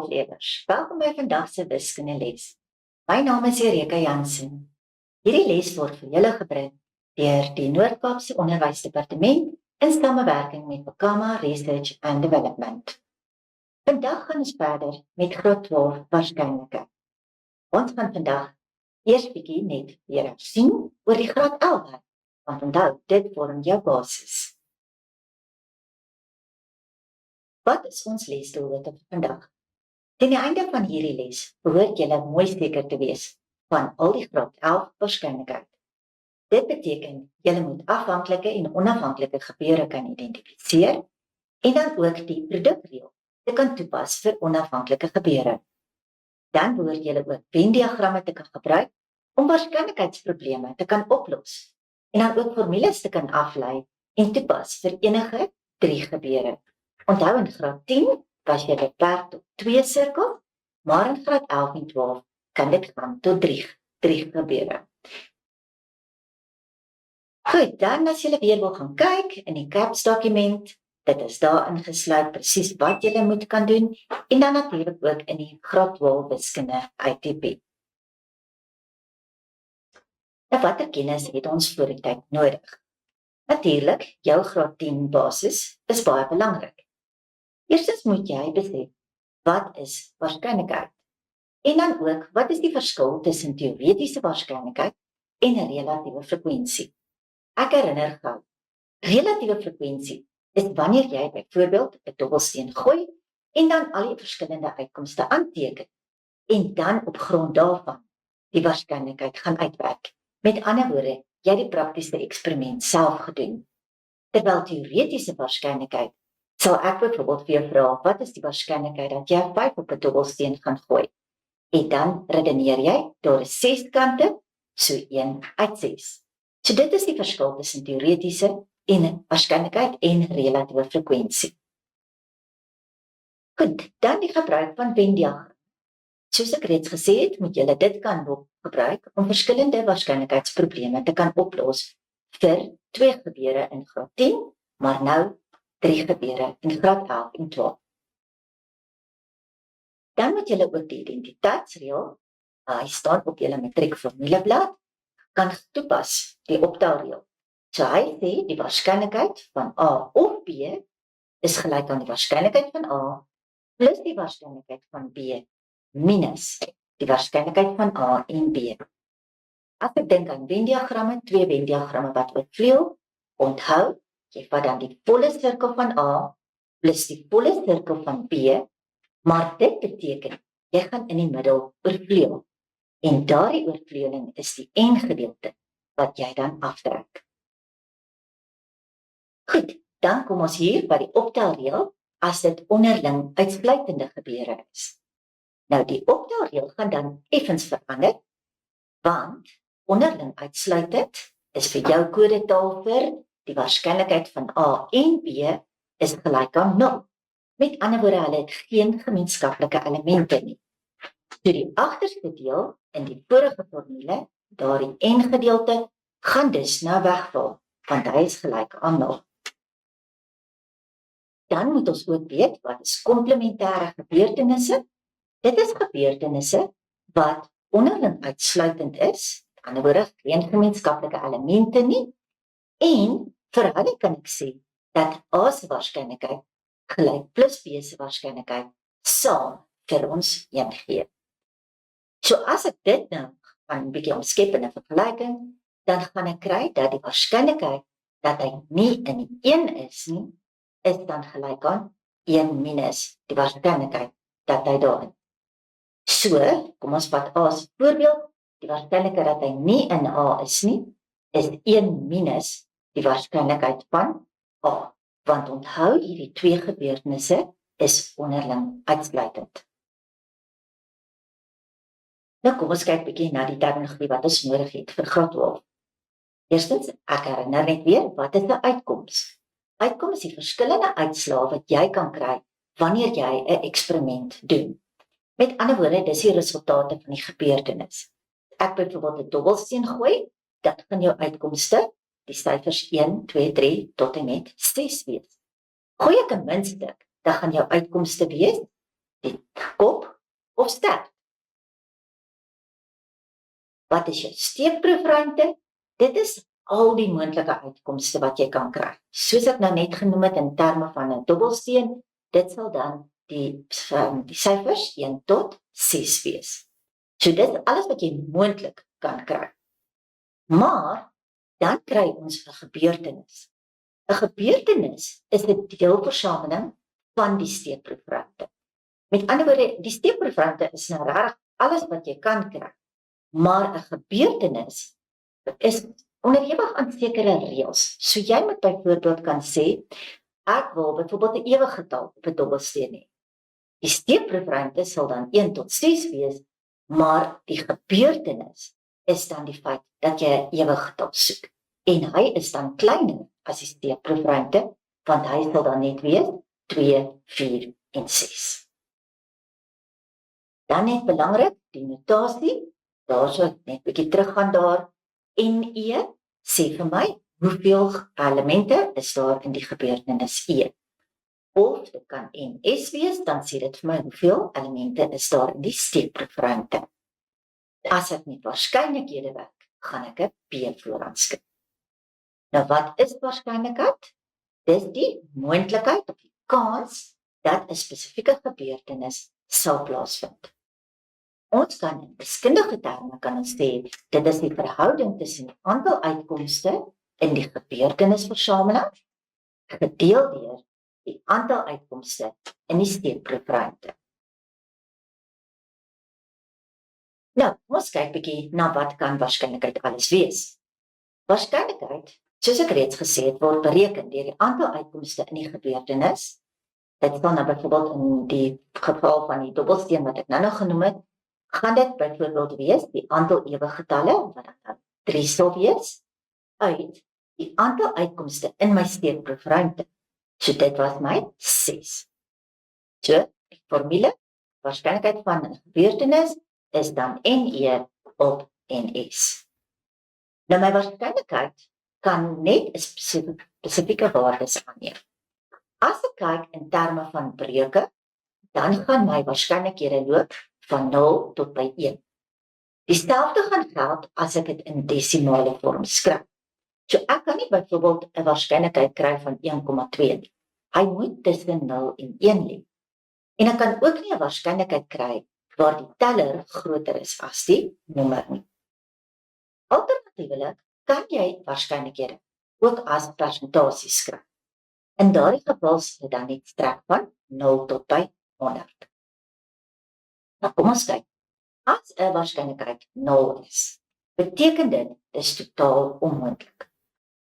12-leerders, welkom by vandag se wiskunde les. My naam is Eureka Jansen. Hierdie les word vir julle gebring deur die Noord-Kaapse Onderwysdepartement in samewerking met Bekama Research and Development. Vandag gaan ons verder met graad 12 waarskynlikheid. Ons gaan vandag eers bietjie net weer sien oor die graad 11, want onthou, dit vorm jou basis. Wat is ons lesdoelwitte vir vandag? Teen die einde van hierdie les behoort julle mooi seker te wees van al die graad 11 waarskynlikheid. Dit beteken julle moet afhanklike en onafhanklike gebeure kan identifiseer en dan ook die produkreël te kan toepas vir onafhanklike gebeure. Dan behoort julle ook Venn-diagramme te kan gebruik om waarskynlikheidsprobleme te kan oplos en dan ook formules te kan aflei en toepas vir enige 3 gebeure. Onthou in graad 10 was jy beperk tot 2 sirkels, maar in graad 11 en 12 kan dit gaan tot 3 gebeure. Goed, dan as julle weer wil gaan kyk in die CAPS dokument, dit is daar ingesluit presies wat julle moet kan doen en dan natuurlik ook in die graad 12 wiskunde ITP. Nou watter kennis het ons voor die tyd nodig? Natuurlik, jou graad 10 basis is baie belangrik. Eerstens moet jy besef, wat is waarskynlikheid? En dan ook, wat is die verskil tussen teoretiese waarskynlikheid en 'n relatiewe frekwensie? Ek herinner gou, relatiewe frekwensie is wanneer jy byvoorbeeld 'n dobbelsteen gooi en dan al die verskillende uitkomste aanteken en dan op grond daarvan die waarskynlikheid gaan uitwerk. Met ander woorde, jy het die praktiese eksperiment self gedoen. Terwyl teoretiese waarskynlikheid sal ek byvoorbeeld vir jou vra, wat is die waarskynlikheid dat jy 5 op 'n dobbelsteen gaan gooi? En dan redeneer jy, daar is 6 kante, so 1 uit 6. So dit is die verskil tussen teoretiese en waarskynlikheid en relatiewe frekwensie. Goed, dan die gebruik van Venn-diagram. Soos ek reeds gesê het, moet julle dit kan gebruik om verskillende waarskynlikheidsprobleme te kan oplos vir 2 gebeure in graad 10, maar nou 3 gebeure in graad 11 en 12. Dan moet julle ook die identiteitsreël, hy staan op julle matriekformuleblad, kan toepas, die optelreël. So hy sê die waarskynlikheid van A of B is gelyk aan die waarskynlikheid van A plus die waarskynlikheid van B minus die waarskynlikheid van A en B. As ek dink aan Venn-diagramme, 2 Venn-diagramme wat oorvleuel, onthou, jy vat dan die volle sirkel van A plus die volle sirkel van B, maar dit beteken, jy gaan in die middel oorvleuel. En daardie oorvleueling is die n-gedeelte wat jy dan aftrek. Goed, dan kom ons hier by die optelreël as dit onderling uitsluitende gebeure is. Nou die optelreël gaan dan effens verander, want onderling uitsluitend is vir jou kodetaal vir die waarskynlikheid van A en B is gelyk aan 0. Met ander woorde, hulle het geen gemeenskaplike elemente nie. So die agterste deel in die vorige formule, daardie n-gedeelte, gaan dus nou wegval, want hy is gelyk aan 0. Dan moet ons ook weet, wat is komplementêre gebeurtenisse? Dit is gebeurtenisse wat onderling uitsluitend is, aan die ander woorde, geen gemeenskaplike elemente nie, en vir hulle kan ek sê, dat A se waarskynlikheid gelyk plus B se waarskynlikheid saam vir ons 1 gee. So as ek dit nou gaan 'n bietjie omskep in 'n vergelyking, dan gaan ek kry dat die waarskynlikheid dat hy nie in die 1 is nie, is dan gelyk aan 1 minus die waarskynlikheid dat hy daarin. So, kom ons vat A as voorbeeld, die waarskynlikheid dat hy nie in A is nie, is 1 minus die waarskynlikheid van A. Want onthou, hierdie 2 gebeurtenisse is onderling uitsluitend. Nou kom ons kyk bietjie na die terminologie wat ons nodig het vir graad 12. Eerstens, ek herinner net weer, wat is 'n uitkoms? Uitkoms is die verskillende uitslae wat jy kan kry wanneer jy 'n eksperiment doen. Met ander woorde, dis die resultate van die gebeurtenis. Ek byvoorbeeld 'n dobbelsteen gooi, dan gaan jou uitkomste die syfers 1, 2, 3 tot en met 6 wees. Gooi ek 'n muntstuk, dan gaan jou uitkomste wees die kop of stert. Wat is jou steekproefruimte? Dit is al die moontlike uitkomste wat jy kan kry. Soos ek nou net genoem het in terme van 'n dobbelsteen, dit sal dan die syfers 1 tot 6 wees. So dit is alles wat jy moontlik kan kry. Maar dan kry ons 'n gebeurtenis. 'n Gebeurtenis is 'n deelversameling van die steekproefruimte. Met ander woorde, die steekproefruimte is nou regtig alles wat jy kan kry. Maar 'n gebeurtenis is onderhewig aan sekere reëls. So jy moet byvoorbeeld kan sê, ek wil byvoorbeeld 'n ewige getal op 'n dobbelsteen hê. Die steekproefruimte sal dan 1 tot 6 wees, maar die gebeurtenis is dan die feit dat jy 'n ewige getal soek. En hy is dan kleiner as die steekproefruimte, want hy sal dan net wees 2, 4 en 6. Dan net belangrik, die notasie, daar sal ek net 'n bietjie teruggaan daar. NE sê vir my, hoeveel elemente is daar in die gebeurtenis E? Of dit kan NS wees, dan sê dit vir my, hoeveel elemente is daar in die steekproefruimte. As ek met waarskynlikhede werk, gaan ek 'n P vooraan skryf. Nou wat is waarskynlikheid? Dis die moontlikheid of die kans dat 'n spesifieke gebeurtenis sal plaasvind. Ons kan in wiskundige terme kan ons sê, dit is die verhouding tussen die aantal uitkomste in die gebeurtenisversameling gedeel deur die aantal uitkomste in die steekproefruimte. Nou, ons kyk bietjie na wat kan waarskynlikheid alles wees. Waarskynlikheid, soos ek reeds gesê het, word bereken deur die aantal uitkomste in die gebeurtenis. Dit sal nou byvoorbeeld in die geval van die dobbelsteen wat ek nou genoem het, gaan dit byvoorbeeld wees die aantal ewige getalle, wat dan 3 sal wees, uit die aantal uitkomste in my steekproefruimte. So dit was my 6. So, die formule, waarskynlikheid van 'n gebeurtenis is dan NE op NS. Nou my waarskynlikheid kan net 'n spesifieke waardes aanneem. As ek kyk in terme van breuke, dan gaan my waarskynlikhede loop van 0 tot by 1. Dieselfde gaan geld as ek dit in desimale vorm skryf. So ek kan nie byvoorbeeld 'n waarskynlikheid kry van 1,2 nie. Hy moet tussen 0 en 1 lê. En ek kan ook nie 'n waarskynlikheid kry waar die teller groter is as die nommer nie. Alternatiefelik kan jy waarskynlikhede ook as persentasies skryf. In daardie geval sal dit dan net strek van 0 tot by 100. Nou kom ons kyk. As 'n waarskynlikheid 0 is, beteken dit is totaal onmoontlik.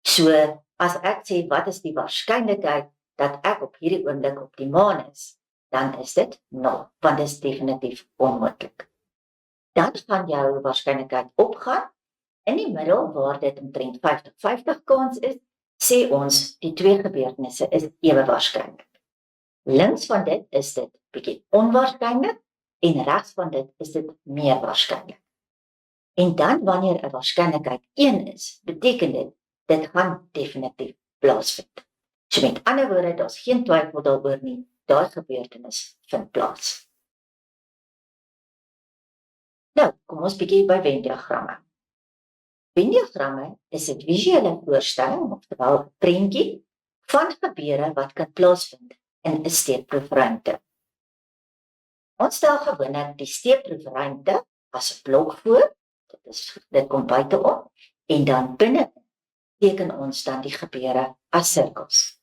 So, as ek sê wat is die waarskynlikheid dat ek op hierdie oomblik op die maan is, dan is dit 0, want dit is definitief onmoontlik. Dan gaan jou waarskynlikheid opgaan. In die middel waar dit omtrent 50-50 kans is, sê ons die twee gebeurtenisse is ewe waarskynlik. Links van dit is dit bietjie onwaarskynlik en regs van dit is dit meer waarskynlik. En dan wanneer 'n waarskynlikheid 1 is, beteken dit gaan definitief plaasvind. So met ander woorde, daar's geen twyfel daaroor nie, daai gebeurtenis vind plaas. Nou, kom ons bietjie by Venn-diagramme. Venn-diagramme is 'n visuele voorstelling, oftewel 'n prentjie van gebeure wat kan plaasvind in 'n steekproefruimte. Ons stel gewoonlik die steekproefruimte as 'n blok voor, dit kom buiteop, en dan binne teken ons dan die gebeure as sirkels.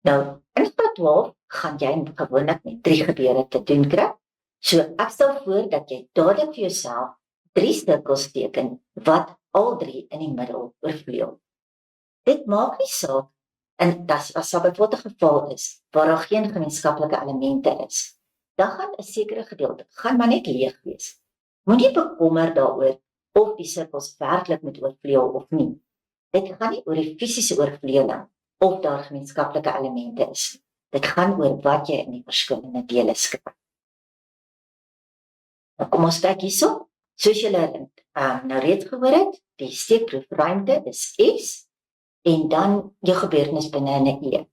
Nou, in graad 12 gaan jy gewoonlik met 3 gebeure te doen kry. So ek stel voor dat jy dadelik vir jouself 3 sirkels teken wat al 3 in die middel oorvleuel. Dit maak nie saak en as daar byvoorbeeld 'n geval is waar daar geen gemeenskaplike elemente is, dan gaan 'n sekere gedeelte gaan maar net leeg wees. Moenie bekommer daaroor of die sirkels werklik moet oorvleuel of nie. Dit gaan nie oor die fisiese oorvleueling of daar gemeenskaplike elemente is. Dit gaan oor wat jy in die verskillende dele skryf. Nou kom ons kyk hierso. Soos julle nou reeds gehoor het, die steekproefruimte is S en dan jou gebeurtenis binne 'n E.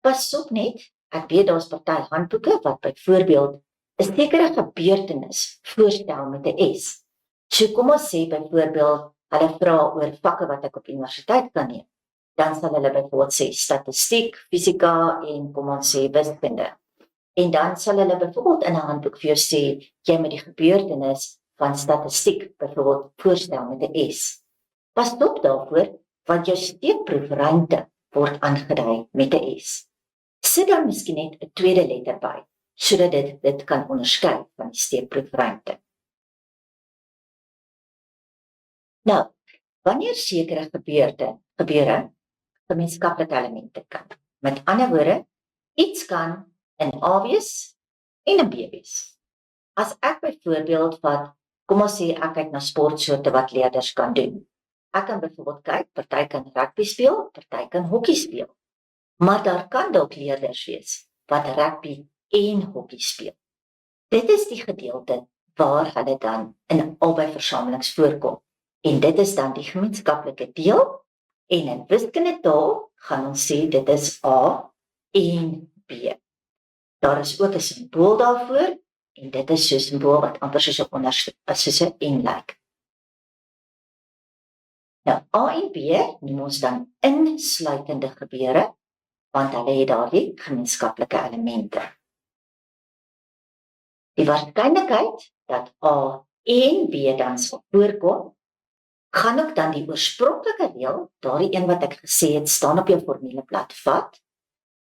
Pas op net, ek weet daar's party handboeke wat byvoorbeeld 'n sekere gebeurtenis voorstel met 'n S. So kom ons sê byvoorbeeld, hulle vra oor vakke wat ek op universiteit kan neem. Dan sal hulle byvoorbeeld sê statistiek, fisika en kom ons sê wiskunde. En dan sal hulle byvoorbeeld in 'n handboek vir jou sê, jy moet die gebeurtenis van statistiek byvoorbeeld voorstel met 'n S. Pas op daarvoor, want jou steekproefruimte word aangedui met 'n S. Sit dan miskien net 'n tweede letter by, sodat dit kan onderskei van die steekproefruimte. Nou, wanneer sekere gebeure gemeenskaplike elemente kan. Met ander woorde, iets kan 'n A wees en 'n B wees. As ek byvoorbeeld vat, kom ons sê ek kyk na sportsoorte wat leerders kan doen. Ek kan byvoorbeeld kyk, party kan rugby speel, party kan hokkie speel. Maar daar kan dalk leerders wees wat rugby en hokkie speel. Dit is die gedeelte waar hulle dan in albei versamelings voorkom. En dit is dan die gemeenskaplike deel. En in wiskundetaal gaan ons sê dit is A en B. Daar is ook 'n simbool daarvoor en dit is so 'n simbool wat amper soos 'n en lyk. Nou A en B noem ons dan insluitende gebeure, want hulle het daardie gemeenskaplike elemente. Die waarskynlikheid dat A en B dan sal voorkom, gaan ook dan die oorspronklike reël, daardie een wat ek gesê het, staan op jou formuleblad vat.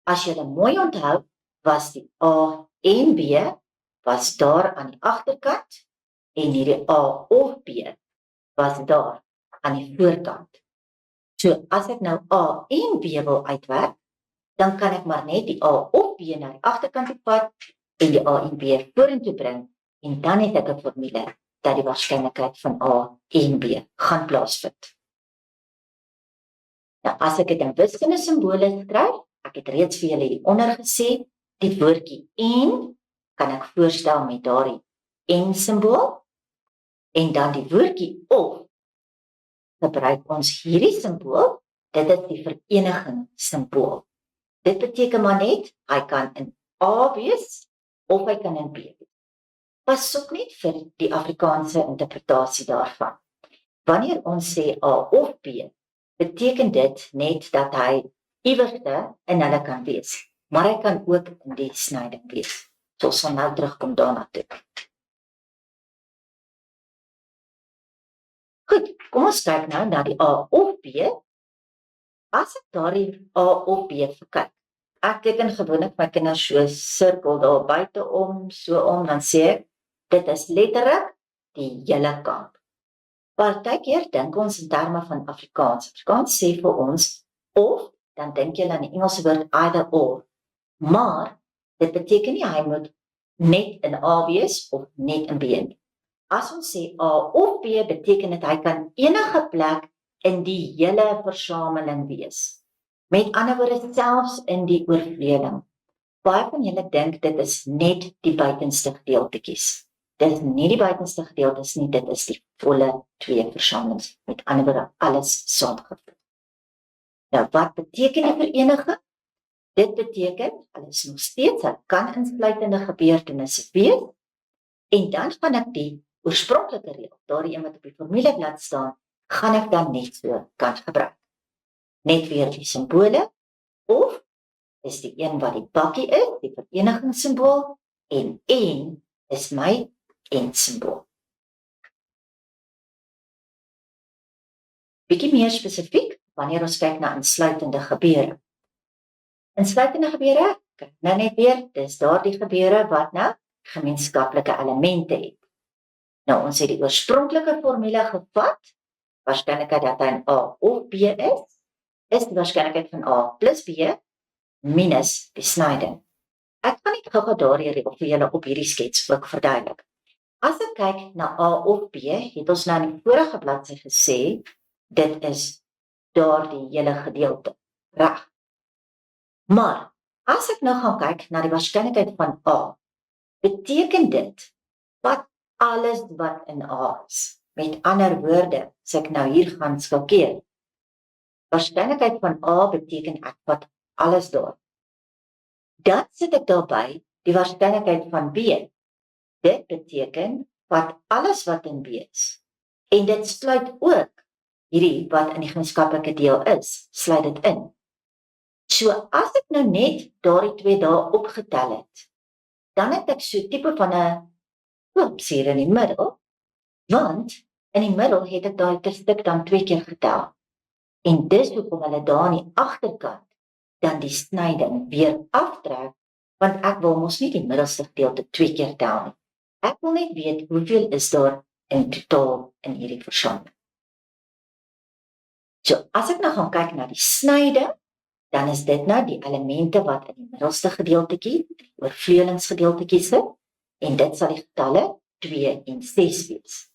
As jy dit mooi onthou, was die A en B was daar aan die agterkant en hierdie A of B was daar aan die voorkant. So as ek nou A en B wil uitwerk, dan kan ek maar net die A of B na die agterkant toe vat en die A en B vorentoe bring en dan het ek 'n formule dat die waarskynlikheid van A en B gaan plaasvind. Nou as ek dit in wiskunde simbole skryf, ek het reeds vir julle hieronder gesê, die woordjie en kan ek voorstel met daardie en simbool en dan die woordjie of gebruik ons hierdie simbool, dit is die vereniging simbool. Dit beteken maar net, hy kan in A wees of hy kan in B wees. Pas op net vir die Afrikaanse interpretasie daarvan. Wanneer ons sê A of B, beteken dit net dat hy iewerste in hulle kan wees, maar hy kan ook in die snyding wees. So ons sal nou terugkom daarna toe. Goed, kom ons kyk nou na die A of B. As ek daardie A of B kyk, ek teken gewoonlik my kinders so 'n sirkel daar buite om, so om, dan sê ek, dit is letterlik die hele kamp. Partykeer dink ons in terme van Afrikaans. Afrikaans sê vir ons of, dan dink jy aan die Engelse woord either or. Maar dit beteken nie hy moet net in A wees of net in B nie. As ons sê A of B, beteken dit hy kan enige plek in die hele versameling wees. Met ander woorde, selfs in die oorvleding. Baie van julle dink dit is net die buitenste gedeeltetjies. Dit is nie die buitenste gedeeltes nie, dit is die volle twee versamelings. Met ander woorde, alles saamgevoeg. Nou, wat beteken die vereniging? Dit beteken, hulle is nog steeds, hulle kan insluitende gebeurtenisse wees, en dan gaan ek die oorspronklike reël, daardie een wat op die formuleblad staan, gaan ek dan net so kan gebruik. Net weer die simbole, of is die een wat die bakkie is, die verenigingssimbool, en is my en-simbool. Bietjie meer spesifiek, wanneer ons kyk na insluitende gebeure. Insluitende gebeure, kyk nou net weer, dis daardie gebeure wat nou gemeenskaplike elemente het. Nou, ons het die oorspronklike formule gevat, waarskynlikheid dat hy in A of B is die waarskynlikheid van A plus B minus die snyding. Ek gaan net gou-gou daardie reël vir julle op hierdie skets ook verduidelik. As ek kyk na A of B, het ons nou in die vorige bladsy gesê, dit is daardie hele gedeelte, reg. Maar, as ek nou gaan kyk na die waarskynlikheid van A, beteken dit, wat alles wat in A is. Met ander woorde, as ek nou hier gaan skakeer, waarskynlikheid van A beteken ek vat alles daar. Dan sit ek daarby die waarskynlikheid van B. Dit beteken wat alles wat in B is. En dit sluit ook hierdie wat in die gemeenskaplike deel is, sluit dit in. So as ek nou net daardie 2 dae opgetel het, dan het ek so tipe van 'n kloops hier in die middel, want in die middel het ek daai stuk dan 2 keer getel. En dis hoekom hulle daar aan die agterkant dan die snyding weer aftrek, want ek wil mos nie die middelste gedeelte 2 keer tel nie. Ek wil net weet hoeveel is daar in totaal in hierdie versameling. So, as ek nou gaan kyk na die snyde, dan is dit nou die elemente wat in die middelste gedeeltetjie, die oorvleuelingsgedeeltetjie sit, en dit sal die getalle 2 en 6 wees.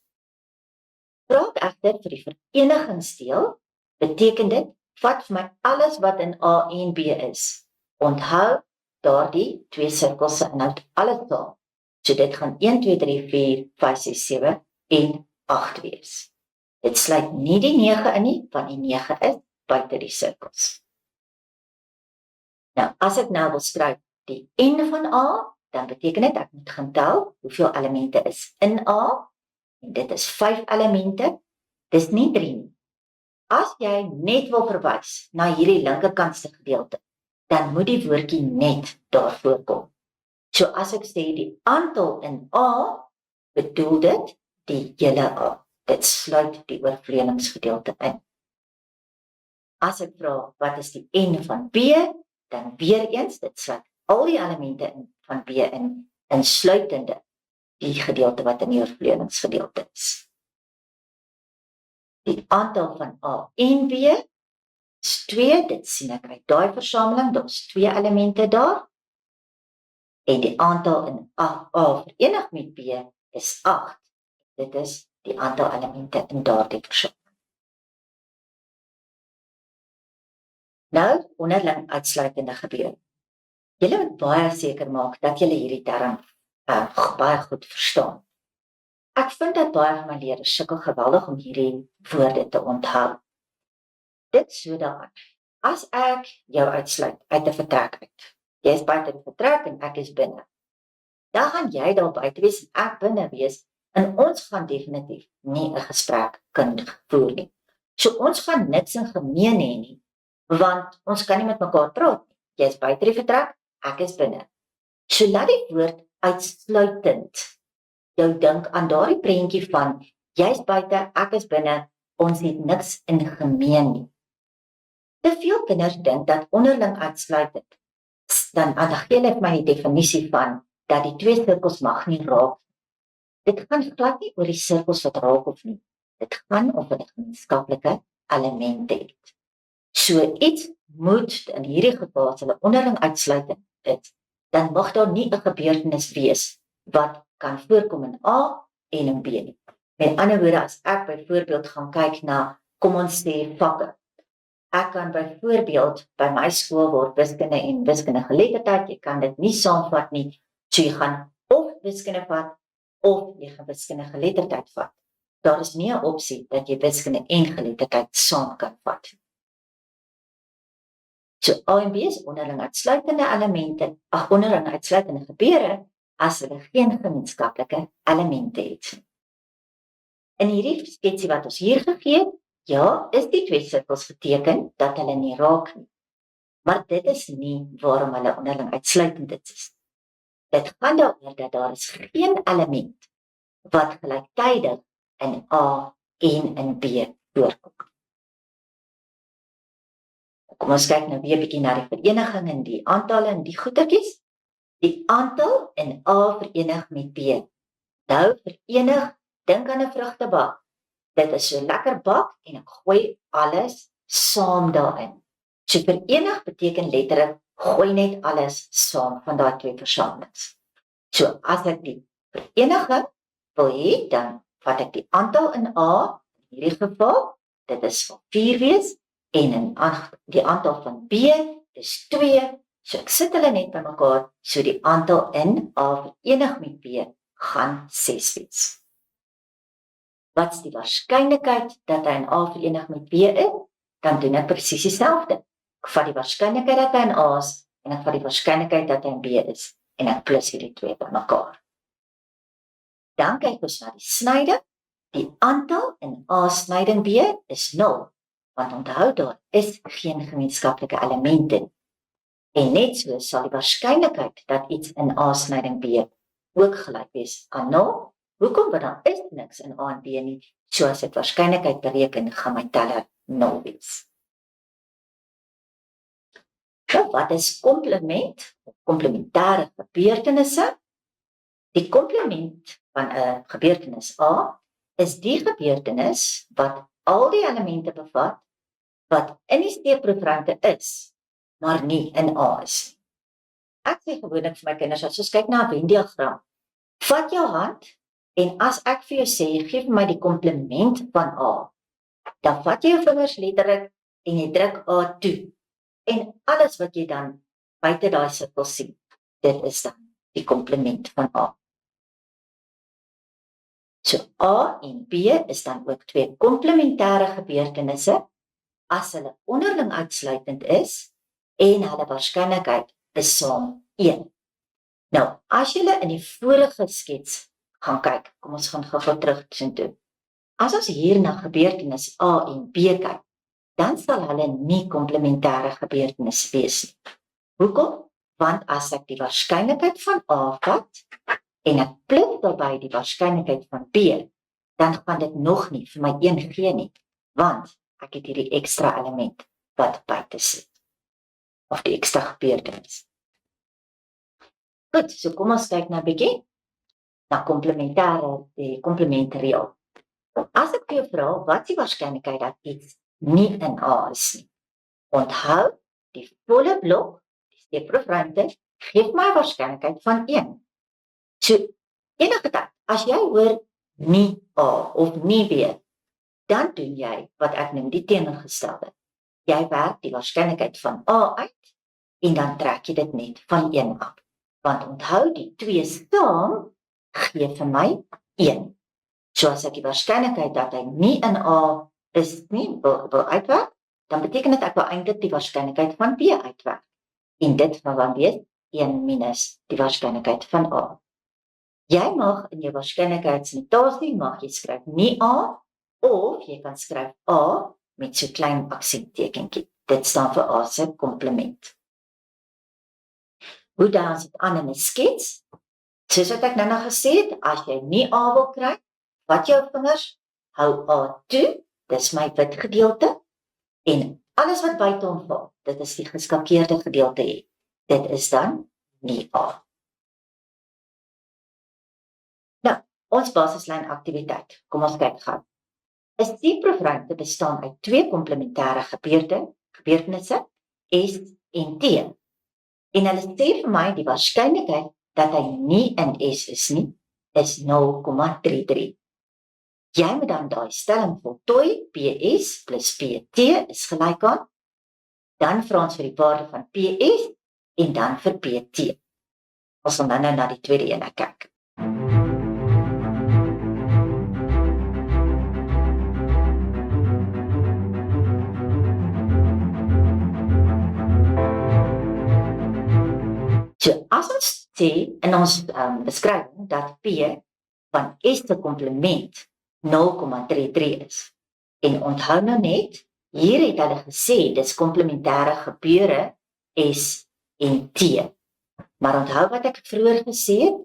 Praat egter vir die verenigingsdeel, beteken dit, vat vir my alles wat in A en B is. Onthou, daardie 2 sirkels se inhoud alles daar. So dit gaan 1, 2, 3, 4, 5, 6, 7 en 8 wees. Dit sluit nie die 9 in nie, want die 9 is buite die sirkels. Nou, as ek nou wil skryf die N van A, dan beteken dit ek moet gaan tel hoeveel elemente is in A, en dit is 5 elemente, dis nie 3 nie. As jy net wil verwys na hierdie linkerkantste gedeelte, dan moet die woordjie net daar voorkom. So as ek sê die aantal in A, bedoel dit die hele A. Dit sluit die oorvleuelingsgedeelte in. As ek vra wat is die N van B, dan weer eens, dit sluit al die elemente in van B in, insluitende die gedeelte wat in die oorvleuelingsgedeelte is. Die aantal van A en B is 2, dit sien ek uit daai versameling, daar is 2 elemente daar. En die aantal in A verenig met B is 8. Dit is die aantal elemente in daardie versameling. Nou, onderling uitsluitende gebeure. Julle moet baie seker maak dat julle hierdie term baie goed verstaan. Ek vind dat baie van my leerders sukkel geweldig om hierdie woorde te onthou. Dit so daaraan. As ek jou uitsluit uit 'n vertrek uit, jy is buite die vertrek en ek is binne, dan gaan jy daar buite wees en ek binne wees, en ons gaan definitief nie 'n gesprek kan voer nie. So ons gaan niks in gemeen hê nie, want ons kan nie met mekaar praat nie. Jy is buite die vertrek, ek is binne. So laat die woord uitsluitend jou dink aan daardie prentjie van jy is buite, ek is binne, ons het niks in gemeen nie. Te veel kinders dink dat onderling uitsluitend, dan gee hulle my die definisie van dat die 2 sirkels mag nie raak. Dit gaan glad nie oor die sirkels wat raak of nie. Dit gaan oor 'n gemeenskaplike elemente het. So iets moet in hierdie geval as hulle onderling uitsluitend is, dan mag daar nie 'n gebeurtenis wees wat kan voorkom in A en in B nie. Met ander woorde, as ek byvoorbeeld gaan kyk na, kom ons sê vakke. Ek kan byvoorbeeld by my skool word wiskunde en wiskunde geletterdheid, jy kan dit nie saamvat nie. So jy gaan of wiskunde vat of jy gaan wiskunde geletterdheid vat. Daar is nie 'n opsie dat jy wiskunde en geletterdheid saam kan vat. So A en B is onderling uitsluitende elemente, onderling uitsluitende gebeure as hulle geen gemeenskaplike elemente het. In hierdie sketsie wat ons hier gegee het, ja, is die 2 sirkels geteken dat hulle nie raak nie. Maar dit is nie waarom hulle onderling uitsluitend is. Dit gaan daaroor dat daar is geen element wat gelyktydig in A en in B voorkom. Kom ons kyk nou weer 'n bietjie na die vereniging en die aantalle en die goetertjies. Die aantal in A verenig met B. Nou verenig, dink aan 'n vrugtebak. Dit is so lekker bak en ek gooi alles saam daarin. So verenig beteken letterlik gooi net alles saam van daai 2 versamelings. So as ek die vereniging wil hê, dan vat ek die aantal in A, in hierdie geval, dit is 4 wees, en in die aantal van B is 2, so ek sit hulle net by mekaar, so die aantal in A verenig met B gaan 6 wees. Wat is die waarskynlikheid dat hy in A verenig met B is? Dan doen ek presies dieselfde. Ek vat die waarskynlikheid dat hy in A is, en ek vat die waarskynlikheid dat hy in B is, en ek plus hierdie 2 by mekaar. Dan kyk ons na die snyding. Die aantal in A snyding B is 0, want onthou daar is geen gemeenskaplike elemente nie. En net so sal die waarskynlikheid dat iets in A snyding B ook gelyk wees aan 0. Hoekom? Want daar is niks in A en B nie. So as ek waarskynlikheid bereken, gaan my teller 0 wees. Nou, wat is komplement of komplementêre gebeurtenisse? Die komplement van 'n gebeurtenis A is die gebeurtenis wat al die elemente bevat wat in die steekproefruimte is, maar nie in A is nie. Ek sê gewoonlik vir my kinders, as ons kyk na 'n Venn-diagram, vat jou hand en as ek vir jou sê, gee vir my die komplement van A, dan vat jy jou vingers letterlik en jy druk A toe. En alles wat jy dan buite daai sirkel sien, dit is dan die komplement van A. So A en B is dan ook twee komplementêre gebeurtenisse as hulle onderling uitsluitend is en hulle waarskynlikheid is saam 1. Nou, as julle in die vorige skets gaan kyk, kom ons gaan gou terug toe. As ons hier na gebeurtenis A en B kyk, dan sal hulle nie komplementêre gebeurtenis wees nie. Hoekom? Want as ek die waarskynlikheid van A vat en ek plus daarbey die waarskynlikheid van B, dan gaan dit nog nie vir my 1 gee nie, want ek het hierdie ekstra element wat buite sit, of die ekstra gebeurtenis. Goed, so kom ons kyk nou 'n bietjie na die komplementreël. As ek vir jou vra, wat is die waarskynlikheid dat iets nie in A is nie? Onthou, die volle blok, die steekproefruimte, gee my 'n waarskynlikheid van 1. So, enige tyd, as jy hoor nie A of nie B, dan doen jy wat ek noem die teenoorgestelde. Jy werk die waarskynlikheid van A uit en dan trek jy dit net van 1 af. Want onthou, die 2 saam gee vir my 1. So as ek die waarskynlikheid dat hy nie in A is nie, wil uitwerk, dan beteken dit ek wil eintlik die waarskynlikheid van B uitwerk. En dit gaan dan wees 1 minus die waarskynlikheid van A. Jy mag in jou waarskynlikheidsnotasie mag jy skryf nie A, of jy kan skryf A met so klein aksenttekentjie. Dit staan vir A se komplement. Hoe dan is dit aan in 'n skets? Soos wat ek nou gesê het, as jy nie A wil kry, vat jou vingers, hou A toe, dis my wit gedeelte, en alles wat buite hom val, dit is die geskakeerde gedeelte hier. Dit is dan nie A. Nou, ons basislyn aktiwiteit. Kom ons kyk gou. 'n Steekproefruimte bestaan uit 2 komplementêre gebeurtenisse, S en T. En hulle sê vir my die waarskynlikheid dat hy nie in S is nie, is 0,33. Jy moet dan daai stelling voltooi, PS plus PT is gelyk aan, dan vra ons vir die waarde van PS en dan vir PT. Ons gaan dan nou na die tweede ene kyk. So, as ons sê in ons beskrywing dat P van S se komplement 0,33 is. En onthou nou net, hier het hulle gesê dis komplementêre gebeure S en T. Maar onthou wat ek vroeër gesê het,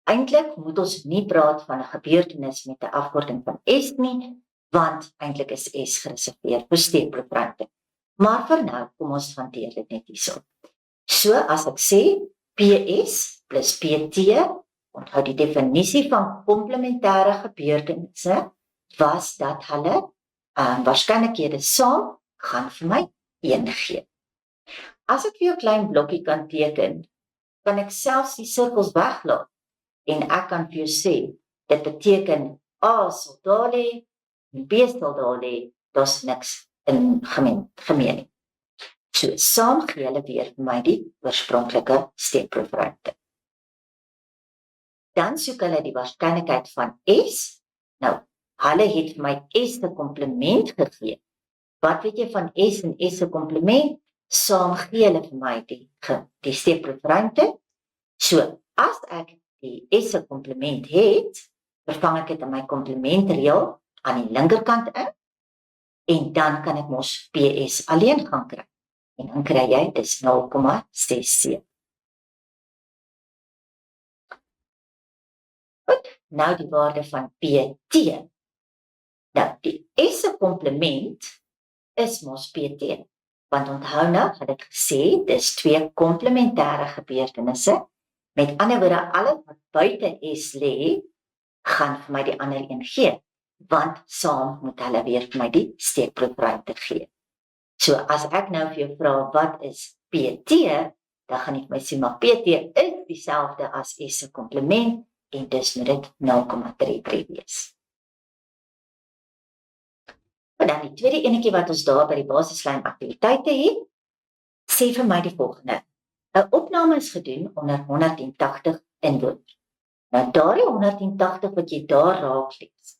eintlik moet ons nie praat van 'n gebeurtenis met 'n afkorting van S nie, want eintlik is S gereserveer vir steekproefruimte. Maar vir nou, kom ons hanteer dit net hierso. So as ek sê PS plus PT, onthou die definisie van komplementêre gebeurtenisse was dat hulle waarskynlikhede saam gaan vir my 1 gee. As ek vir jou 'n klein blokkie kan teken, kan ek selfs die sirkels weglaat en ek kan vir jou sê, dit beteken A sal daar lê en B sal daar lê, daar's niks in gemeen nie. So saam gee hulle weer vir my die oorspronklike steekproefruimte. Dan soek hulle die waarskynlikheid van S. Nou, hulle het vir my S se komplement gegee. Wat weet jy van S en S se komplement? Saam gee hulle vir my die steekproefruimte. So, as ek die S se komplement het, vervang ek dit in my komplementreël aan die linkerkant in, en dan kan ek mos PS alleen gaan kry. En dan kry jy, dis 0,67. Goed, nou die waarde van PT. Nou, die S se komplement is mos PT. Want onthou nou, het ek gesê, dis twee komplementêre gebeurtenisse. Met ander woorde, alles wat buite S lê, gaan vir my die ander een gee, want saam moet hulle weer vir my die steekproefruimte gee. So as ek nou vir jou vra wat is PT, dan gaan ek my sê maar PT is dieselfde as S se komplement en dus moet dit 0,33 wees. En dan die tweede enetjie wat ons daar by die basislyn aktiwiteite het, sê vir my die volgende. 'n Opname is gedoen onder 180 inwoners. Nou daardie 180 wat jy daar raak lees,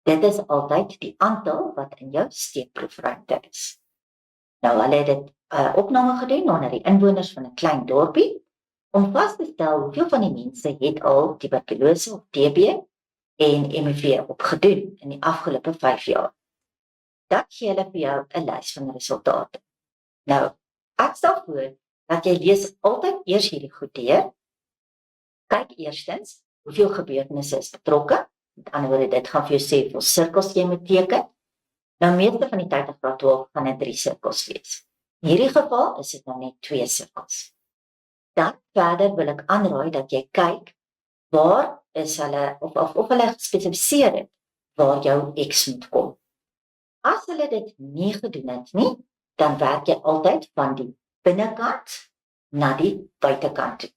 dit is altyd die aantal wat in jou steekproefruimte is. Nou hulle het dit opname gedoen onder die inwoners van 'n klein dorpie, om vas te stel hoeveel van die mense het al tuberkulose of TB en HIV opgedoen in die afgelope 5 jaar. Dan gee hulle vir jou 'n lys van resultate. Nou, ek stel voor dat jy lees altyd eers hierdie goed deur. Kyk eerstens hoeveel gebeurtenisse is betrokke. Met ander woorde, dit gaan vir jou sê hoeveel sirkels jy moet teken. Nou meeste van die tyd op graad 12 gaan dit 3 sirkels wees. In hierdie geval is dit nou net 2 sirkels. Dan verder wil ek aanraai dat jy kyk waar is hulle of hulle gespesifiseer het waar jou X moet kom. As hulle dit nie gedoen het nie, dan werk jy altyd van die binnekant na die buitekant toe.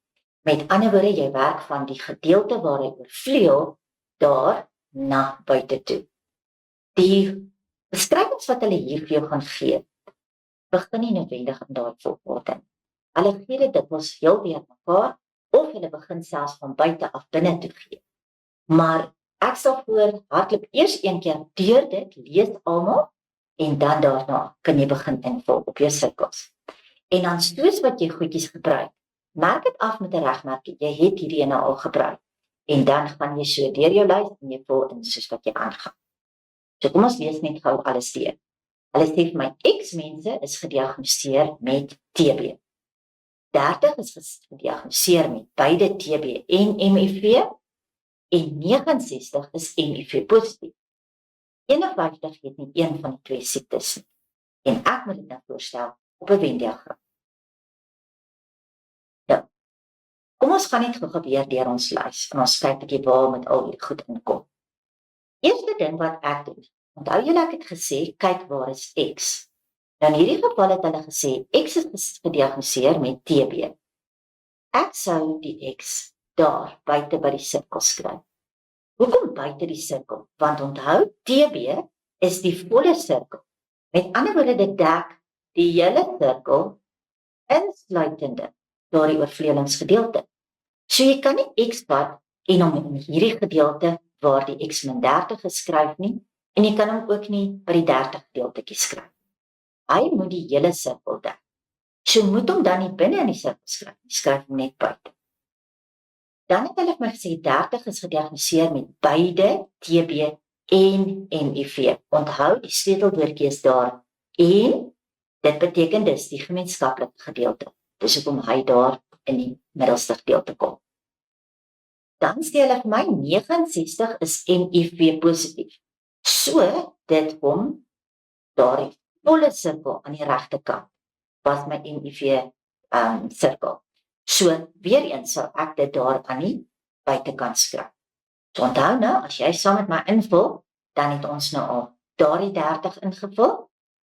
Met ander woorde, jy werk van die gedeelte waar hy oorvleuel daar na buite toe. Die beskrywings wat hulle hier vir jou gaan gee, begin nie noodwendig in daai volgorde. Hulle gee dit dikwels heel deur mekaar of hulle begin selfs van buite af binne toe gee. Maar ek sal voor hardloop eers een keer deur dit, lees almal en dan daarna kan jy begin invul op jou sirkels. En dan soos wat jy goedjies gebruik, merk dit af met 'n regmerkie. Jy het hierdie ene al gebruik. En dan gaan jy so deur jou lys en jy vul in soos wat jy aangaan. So kom ons lees net gou alles deur. Hulle sê vir my X mense is gediagnoseer met TB. 30 is gediagnoseer met beide TB en HIV en 69 is HIV positief. 51 het nie een van die twee siektes nie. En ek moet dit nou voorstel op 'n Venn-diagram. Nou, kom ons gaan net gou gebeur deur ons lys en ons kyk bietjie waar met al hierdie goed inkom. Eerste ding wat ek doen, onthou julle ek het gesê, kyk waar is X. Nou in hierdie geval het hulle gesê, X is gediagnoseer met TB. Ek sou die X daar buite by die sirkel skryf. Hoekom buite die sirkel? Want onthou, TB is die volle sirkel. Met ander woorde, dit dek die hele sirkel insluitende daardie oorvleuelingsgedeelte. So jy kan nie X vat en hom in hierdie gedeelte waar die X min 30 geskryf nie, en jy kan hom ook nie by die 30 gedeeltetjie skryf. Hy moet die hele sirkel dek. So moet hom dan nie binne in die sirkel skryf, skryf hom net buite. Dan het hulle vir my gesê 30 is gediagnoseer met beide TB en HIV. Onthou, die sleutelwoordjie is daar. En dit beteken dis die gemeenskaplike gedeelte. Dis hoekom hy daar in die middelste gedeelte kom. Dan sê hulle vir my 69 is HIV positief. So dit kom daardie volle sirkel aan die regterkant was my HIV sirkel. So weer eens sal ek dit daar aan die buitekant skryf. So onthou nou, as jy saam met my invul, dan het ons nou al daardie 30 ingevul.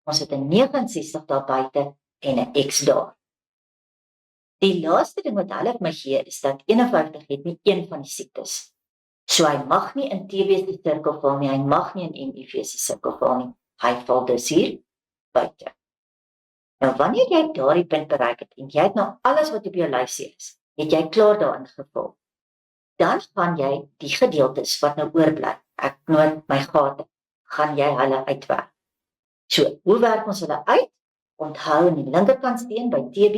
Ons het 'n 69 daar buite en 'n X daar. Die laaste ding wat hulle vir my gee is dat 51 het nie een van die siektes. So hy mag nie in TB se sirkel val nie, hy mag nie in HIV se sirkel val nie. Hy val dus hier buite. Nou wanneer jy daardie punt bereik het en jy het nou alles wat op jou lysie is, het jy klaar daarin gevul. Dan gaan jy die gedeeltes wat nou oorbly, ek noem my gate, gaan jy hulle uitwerk. So, hoe werk ons hulle uit? Onthou in die linkerkant steen by TB,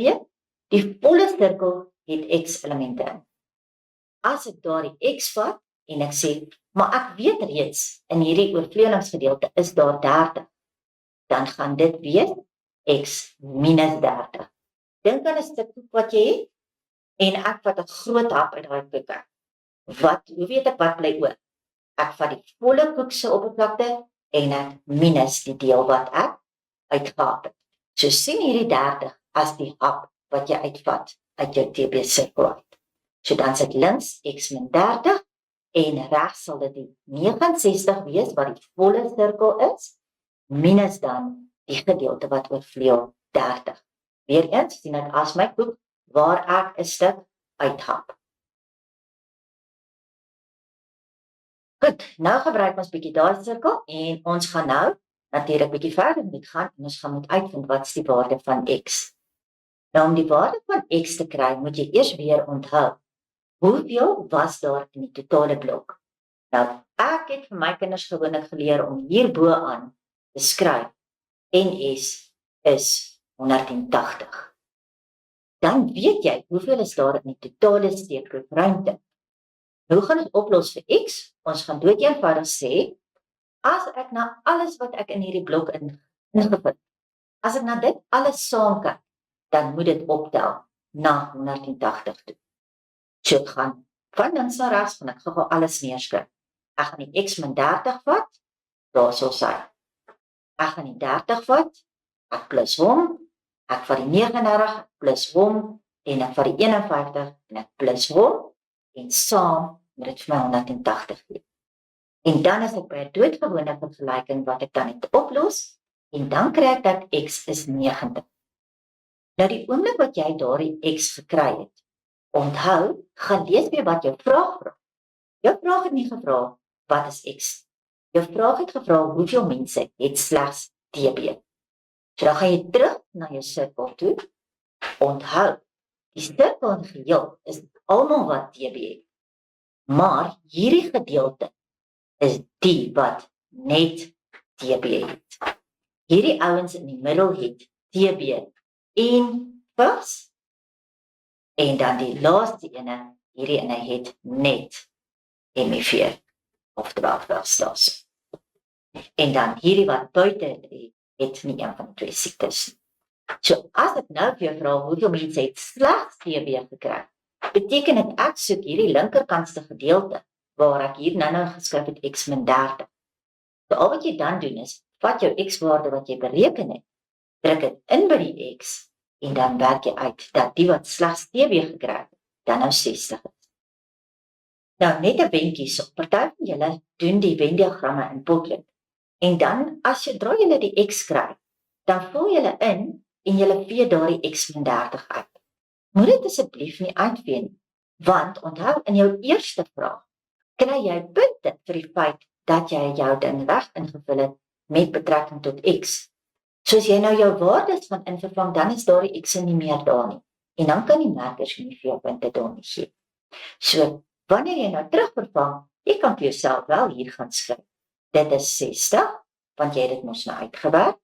die volle sirkel het X elemente in. As ek daardie X vat en ek sê maar ek weet reeds, in hierdie oorvleuelingsgedeelte is daar 30, dan gaan dit wees x minus 30. Dink aan 'n stuk koek wat jy het, en ek vat 'n groot hap uit daai koek uit. Hoe weet ek wat bly oor? Ek vat die volle koek se oppervlakte en ek minus die deel wat ek uitgehaap het. So sien hierdie 30 as die hap wat jy uitvat uit jou TB sirkel uit. So dan sit links x min 30 en regs sal dit die 69 wees wat die volle sirkel is, minus dan die gedeelte wat oorvleuel 30. Weereens sien ek as my koek waar ek 'n stuk uithap. Goed, nou gebruik ons bietjie daai sirkel en ons gaan nou natuurlik bietjie verder moet gaan en ons gaan moet uitvind wat is die waarde van x. Nou om die waarde van x te kry, moet jy eers weer onthou, hoeveel was daar in die totale blok? Nou, ek het vir my kinders gewoonlik geleer om hierbo aan te skryf, NS is 180. Dan weet jy, hoeveel is daar in die totale steekproefruimte? Hoe gaan dit oplos vir x? Ons gaan dood eenvoudig sê, as ek na alles wat ek in hierdie blok ingevind, as ek na dit alles saam kyk, dan moet dit optel na 180 toe. So ek gaan van links na regs, gaan ek gou alles neerskryf. Ek gaan die x min 30 vat, daar sal sy. Ek gaan die 30 vat, ek plus hom, ek vat die 39 plus hom, en ek vat die 51 en ek plus hom, en saam moet dit vir my 180 wees. En dan is ek by 'n doodgewone vergelyking wat ek dan het oplos, en dan kry ek dat x is 90. Nou die oomblik wat jy daardie x gekry het, onthou, gaan lees weer wat jou vraag vra. Jou vraag het nie gevra, wat is x? Jou vraag het gevra, hoeveel mense het slegs TB? So dan gaan jy terug na jou sirkel toe, onthou, die sirkel in geheel is almal wat TB het, maar hierdie gedeelte is die wat net TB het. Hierdie ouens in die middel het TB en vigs, en dan die laaste ene, hierdie ene het net HIV, oftewel vigsstelsel. En dan hierdie wat buite het nie een van die twee siektes. So as ek nou vir jou vra, hoeveel mense het slegs TB gekry, beteken dit ek soek hierdie linkerkantste gedeelte, waar ek hier nou geskryf het x min 30. So al wat jy dan doen is, vat jou x-waarde wat jy bereken het, druk dit in by die x, en dan werk jy uit dat die wat slegs TB gekry het, dan nou 60 is. Nou net 'n wenkie, so party van julle doen die Venn-diagramme in Potlood, en dan as sodra julle die x kry, dan vul julle in en julle vee daardie x min 30 uit. Moet dit asseblief nie uitvee nie, want onthou in jou eerste vraag, kry jy punte vir die feit dat jy jou ding reg ingevul het met betrekking tot x. So as jy nou jou waardes van invervang, dan is daardie x nie meer daar nie. En dan kan die merkers nie veel punte daar nie gee. So, wanneer jy nou terugvervang, jy kan vir jouself wel hier gaan skryf. Dit is 60, want jy het dit mos nou uitgewerk.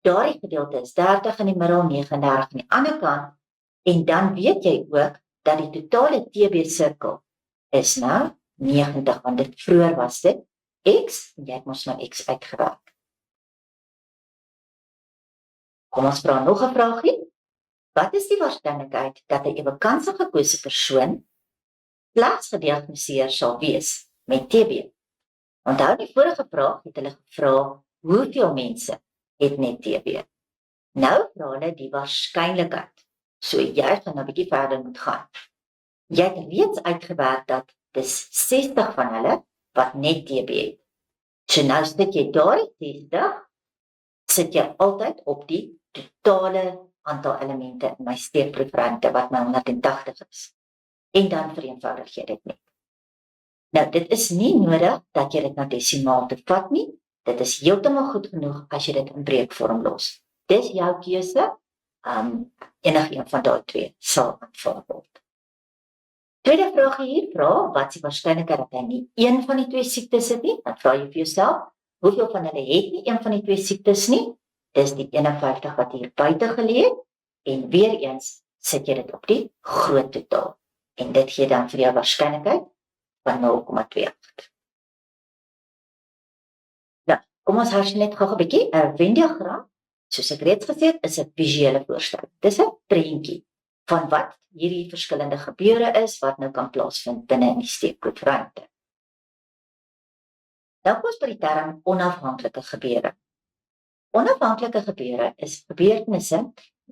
Daardie gedeelte is 30 in die middel, 39 aan die ander kant, en dan weet jy ook dat die totale TB-sirkel is nou 90, want dit vroeër was dit x, en jy het mos nou x uitgewerk. Kom ons vra nog 'n vraagie. Wat is die waarskynlikheid dat 'n ewekans gekose persoon slegs gediagnoseer sal wees met TB? Onthou die vorige vraag het hulle gevra, hoeveel mense het net TB? Nou vra hulle die waarskynlikheid. So jy gaan nou 'n bietjie verder moet gaan. Jy het reeds uitgewerk dat dis 60 van hulle wat net TB het. So nou sit jy daardie 60, sit jy altyd op die totale aantal elemente in my steekproefruimte wat my 180 is. En dan vereenvoudig jy dit net. Nou, dit is nie nodig dat jy dit na desimaal te vat nie. Dit is heeltemal goed genoeg as jy dit in breekvorm los. Dis jou keuse. Enigeen van daai twee sal aanvaar word. Tweede vraag hier vra, wat is die waarskynlikheid dat hy nie een van die twee siektes het nie? Dan vra jy vir jouself, hoeveel van hulle het nie een van die twee siektes nie? Dis die 51 wat hier buite geleë het, en weer eens sit jy dit op die groot totaal. En dit gee dan vir jou waarskynlikheid van 0,28. Kom ons hersien net gou 'n bietjie. 'n Venn diagram, soos ek reeds gesê het, is 'n visuele voorstelling. Dis 'n prentjie van wat hierdie verskillende gebeure is wat nou kan plaasvind binne in die steekproefruimte. Nou kom ons by die term onafhanklike gebeure. Onafhanklike gebeure is gebeurtenisse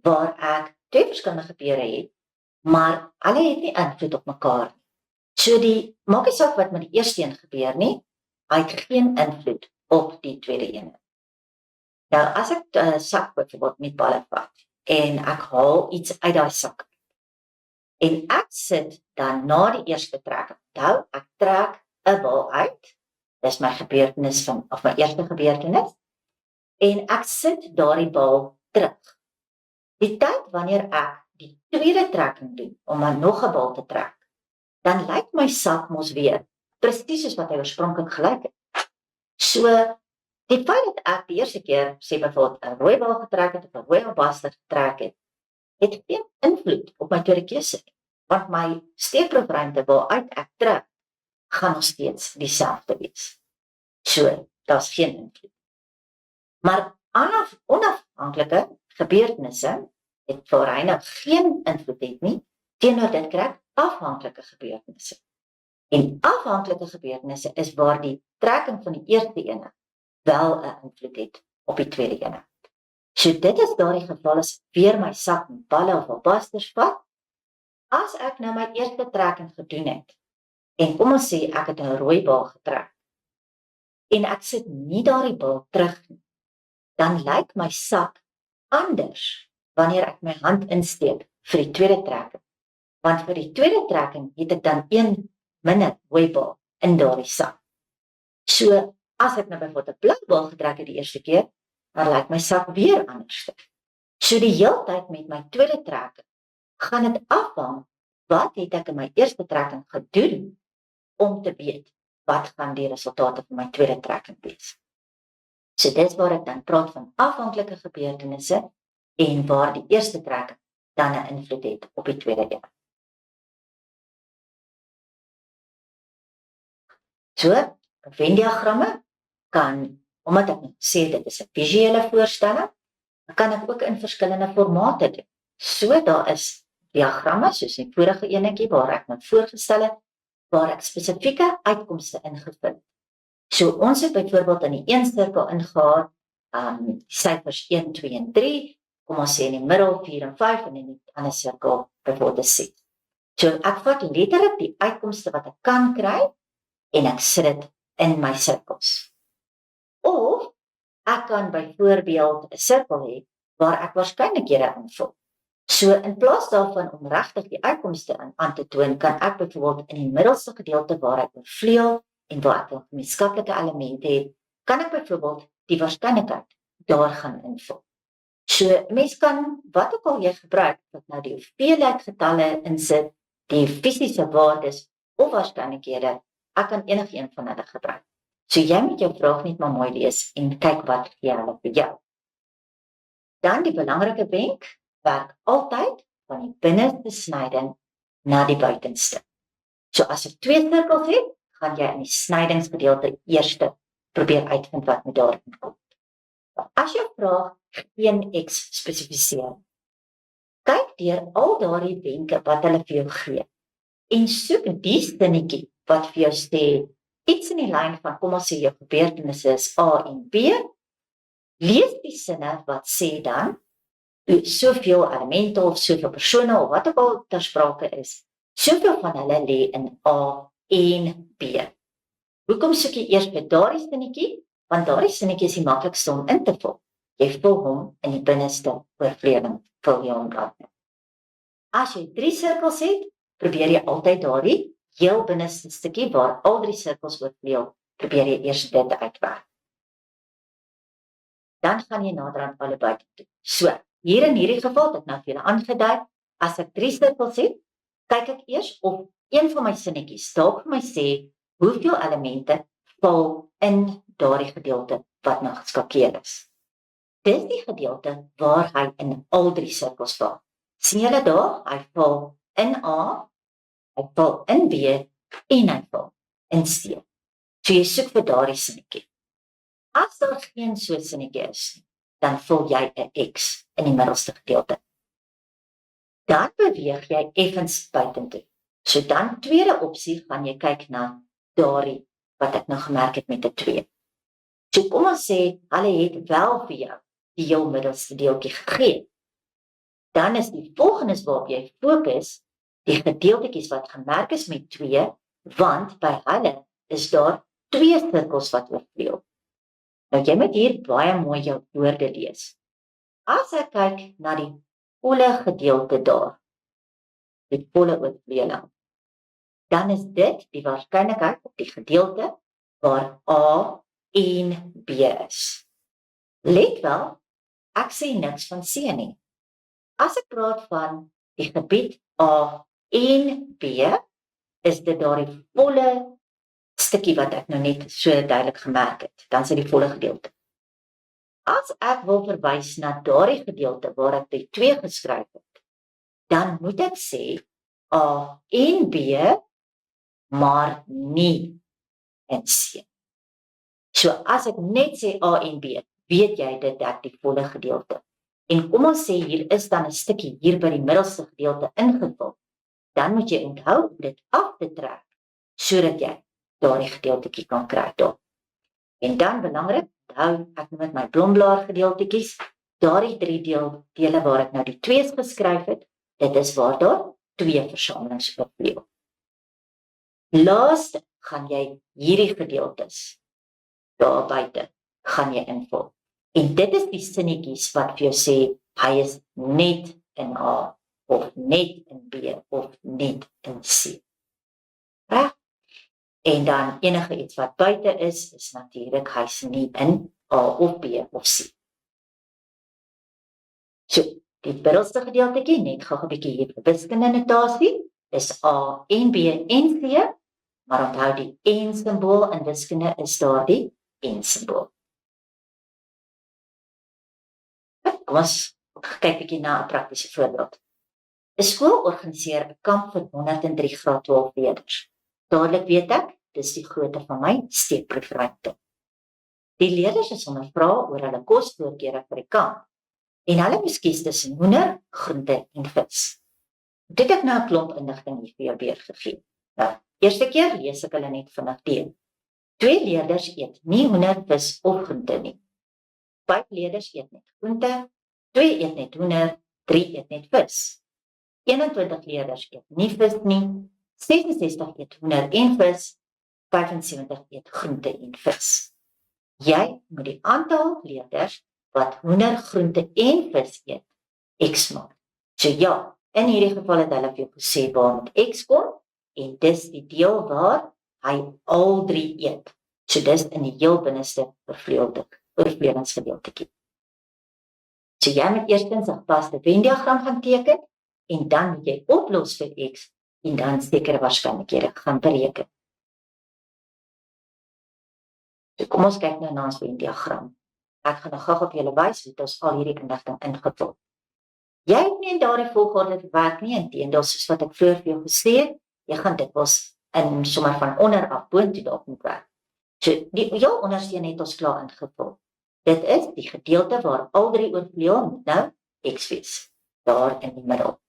waar ek twee verskillende gebeure het, maar hulle het nie invloed op mekaar nie. So maak nie saak wat met die eerste een gebeur nie, hy het geen invloed op die tweede een. Nou, as ek 'n sak byvoorbeeld met balle vat en ek haal iets uit daai sak en ek sit dan na die eerste trek. Onthou, ek trek 'n bal uit. Dis my gebeurtenis of my eerste gebeurtenis. En ek sit daardie bal terug. Die tyd wanneer ek die tweede trekking doen om dan nog 'n bal te trek, dan lyk my sak mos weer presies soos wat hy oorspronklik gelyk het. So, die feit dat ek die eerste keer sê byvoorbeeld 'n rooi bal getrek het of 'n rooi albasser getrek het geen invloed op my tweede keuse nie, want my steekproefruimte waaruit ek trek, gaan nog steeds dieselfde wees. So, daar's geen invloed. Maar onafhanklike gebeurtenisse het voorheen geen invloed het nie, teenoor dit kry afhanklike gebeurtenisse. En afhanklike gebeurtenisse is waar die trekking van die eerste ene wel 'n invloed het op die tweede ene. So dit is daardie geval as weer my sak met balle of albasters vat. As ek nou my eerste trekking gedoen het, en kom ons sê ek het 'n rooi bal getrek, en ek sit nie daardie bal terug nie, dan lyk my sak anders wanneer ek my hand insteek vir die tweede trekking. Want vir die tweede trekking het ek dan een minder rooi bal in daardie sak. So, as ek nou byvoorbeeld 'n blou bal getrek het die eerste keer, dan lyk my sak weer anders. So die heeltyd met my tweede trekking gaan dit afhang wat het ek in my eerste trekking gedoen om te weet wat gaan die resultate van my tweede trekking wees. So dis waar ek dan praat van afhanklike gebeurtenisse en waar die eerste trekking dan 'n invloed het op die tweede een. So, Venn diagramme kan, omdat ek sê dit is 'n visuele voorstelling, kan ek ook in verskillende formate doen. So daar is diagramme soos die vorige enetjie waar ek nou voorgestel het, waar ek spesifieke uitkomste ingevul. So ons het byvoorbeeld in die een sirkel ingehaal, die syfers 1, 2 en 3, kom ons sê in die middel 4 en 5 en in die ander sirkel byvoorbeeld 6. So ek vat letterlik die uitkomste wat ek kan kry en ek sit dit in my sirkels. Of ek kan byvoorbeeld 'n sirkel hê waar ek waarskynlikhede invul. So in plaas daarvan om regtig die uitkomste aan te toon, kan ek byvoorbeeld in die middelste gedeelte waar ek 'n vleuel en waar ek 'n gemeenskaplike elemente het, kan ek byvoorbeeld die waarskynlikheid daar gaan invul. So mens kan wat ook al jy gebruik, wat nou die hoeveelheid getalle insit, die fisiese waardes of waarskynlikhede, ek kan enigiets van hulle gebruik. So jy moet jou vraag net maar mooi lees en kyk wat gee hulle vir jou. Dan die belangrike wenk, werk altyd van die binneste snyding na die buitenste. So as ek 2 sirkels het, gaan jy in die snydingsgedeelte eers probeer uitvind wat met daarin kom. As jou vraag geen X spesifiseer, kyk deur al daardie wenke wat hulle vir jou gee en soek die sinnetjie wat vir jou sê iets in die lyn van kom ons sê jou gebeurtenisse is A en B. Lees die sinne wat sê dan soveel elemente of soveel persone of wat ook al ter sprake is, soveel van hulle lê in A en B. Hoekom soek jy eers by daardie sinnetjie? Want daardie sinnetjie is die maklikste om in te vul. Jy vul hom in die binneste oorvleueling, vul jy hom dan. As jy 3 sirkels het, probeer jy altyd daardie heel binneste stukkie waar al 3 sirkels oorvleuel, probeer jy eers dit uitwerk. Dan gaan jy nader aan alle buite toe. So, hier in hierdie geval het ek nou vir julle aangedui, as ek 3 sirkels het, kyk ek eers of een van my sinnetjies dalk vir my sê hoeveel elemente val in daardie gedeelte wat nou geskakeer is. Dis die gedeelte waar hy in al 3 sirkels val. Sien julle daar? Hy val in A, hy val in B en hy val in C. So jy soek vir daardie sinnetjie. As daar geen so sinnetjie is nie, dan vul jy 'n X in die middelste gedeelte. Dan beweeg jy effens buitentoe. So dan tweede opsie gaan jy kyk na daardie wat ek nou gemerk het met 'n 2. So kom ons sê, hulle het wel vir jou die heel middelste deeltjie gegee. Dan is die volgende waarop jy fokus, die gedeeltetjies wat gemerk is met 2, want by hulle is daar 2 sirkels wat oorvleuel. Nou jy moet hier baie mooi jou woorde lees. As ek kyk na die volle gedeelte daar, die volle oorvleueling, dan is dit die waarskynlikheid op die gedeelte waar A en B is. Let wel, ek sê niks van C nie. As ek praat van die gebied A en B, is dit daardie volle stukkie wat ek nou net so duidelik gemerk het, dan is dit die volle gedeelte. As ek wil verwys na daardie gedeelte waar ek die 2 geskryf het, dan moet ek sê A en B, maar nie in C. So as ek net sê A en B, weet jy dit dat die volle gedeelte. En kom ons sê hier is dan 'n stukkie hier by die middelste gedeelte ingevul, dan moet jy onthou om dit af te trek, sodat jy daardie gedeeltetjie kan kry daar. En dan belangrik, onthou ek noem dit my blomblaar gedeeltetjies, daardie 3 dele waar ek nou die 2's geskryf het, dit is waar daar 2 versamelings oorvleuel. Laaste gaan jy hierdie gedeeltes daar buite gaan jy invul. En dit is die sinnetjies wat vir jou sê, hy is net in A, of net in B, of net in C. Reg? En dan enige iets wat buite is natuurlik hy's nie in A of B of C. So, die middelste gedeeltetjie, net gou 'n bietjie hier wiskunde notasie, is A en B en C, maar onthou die en simbool in wiskunde is daardie en simbool. Kom ons kyk 'n bietjie na 'n praktiese voorbeeld. 'n Skool organiseer 'n kamp vir 103 graad 12 leerders. Dadelik weet ek, dis die grootte van my steekproefruimte. Die leerders is ondervra oor hulle kosvoorkeure vir die kamp en hulle moes kies tussen hoender, groente en vis. Dit het ek nou 'n klomp inligting hier vir jou weergegee. Nou, eerste keer lees ek hulle net vinnig deur. 2 leerders eet nie hoender, vis of groente nie. 5 leerders eet net groente, 2 eet net hoender, 3 eet net vis. 21 leerders eet nie vis nie, 66 eet hoender en vis, 75 eet groente en vis. Jy moet die aantal leerders wat hoender, groente en vis eet, X maak. So ja, in hierdie geval het hulle vir jou gesê waar moet X kom, en dis die deel waar hy al 3 eet. So dis in die heel binneste oorvleuelingsgedeeltetjie. So jy moet eerstens 'n gepaste Venn-diagram gaan teken, en dan moet jy oplos vir X, en dan sekere waarskynlikhede gaan bereken. So kom ons kyk nou na ons Venn-diagram. Ek gaan nou gou op julle wys hoe ons al hierdie inligting ingevul. Jy het nie in daardie volgorde gewerk nie, inteendeel soos wat ek vroeër vir jou gesê het, jy gaan dikwels in sommer van onder af boontoe dalk moet werk. So die heel onderste een het ons klaar ingevul. Dit is die gedeelte waar al 3 oorvleuel moet nou X wees, daar in die middel.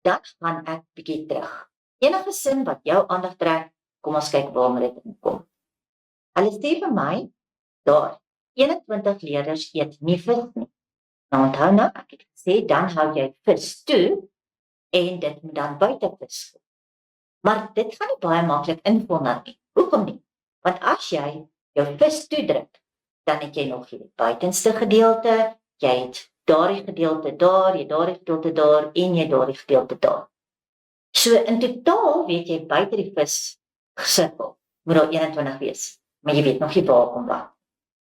Dan gaan ek bietjie terug. Enige sin wat jou aandag trek, kom ons kyk waar dit inkom. Hulle sê vir my, daar, 21 leerders eet nie vis nie. Nou onthou nou, ek het gesê, dan hou jy vis toe, en dit moet dan buite vis kom. Maar dit gaan nie baie maklik invul nou nie. Hoekom nie? Want as jy jou vis toedruk, dan het jy nog die buitenste gedeelte, jy het daardie gedeelte daar, jy daardie gedeelte daar, en jy daardie gedeelte daar. So in totaal weet jy buite die vis gesirkel, moet daar 21 wees, maar jy weet nog nie waar kom wat.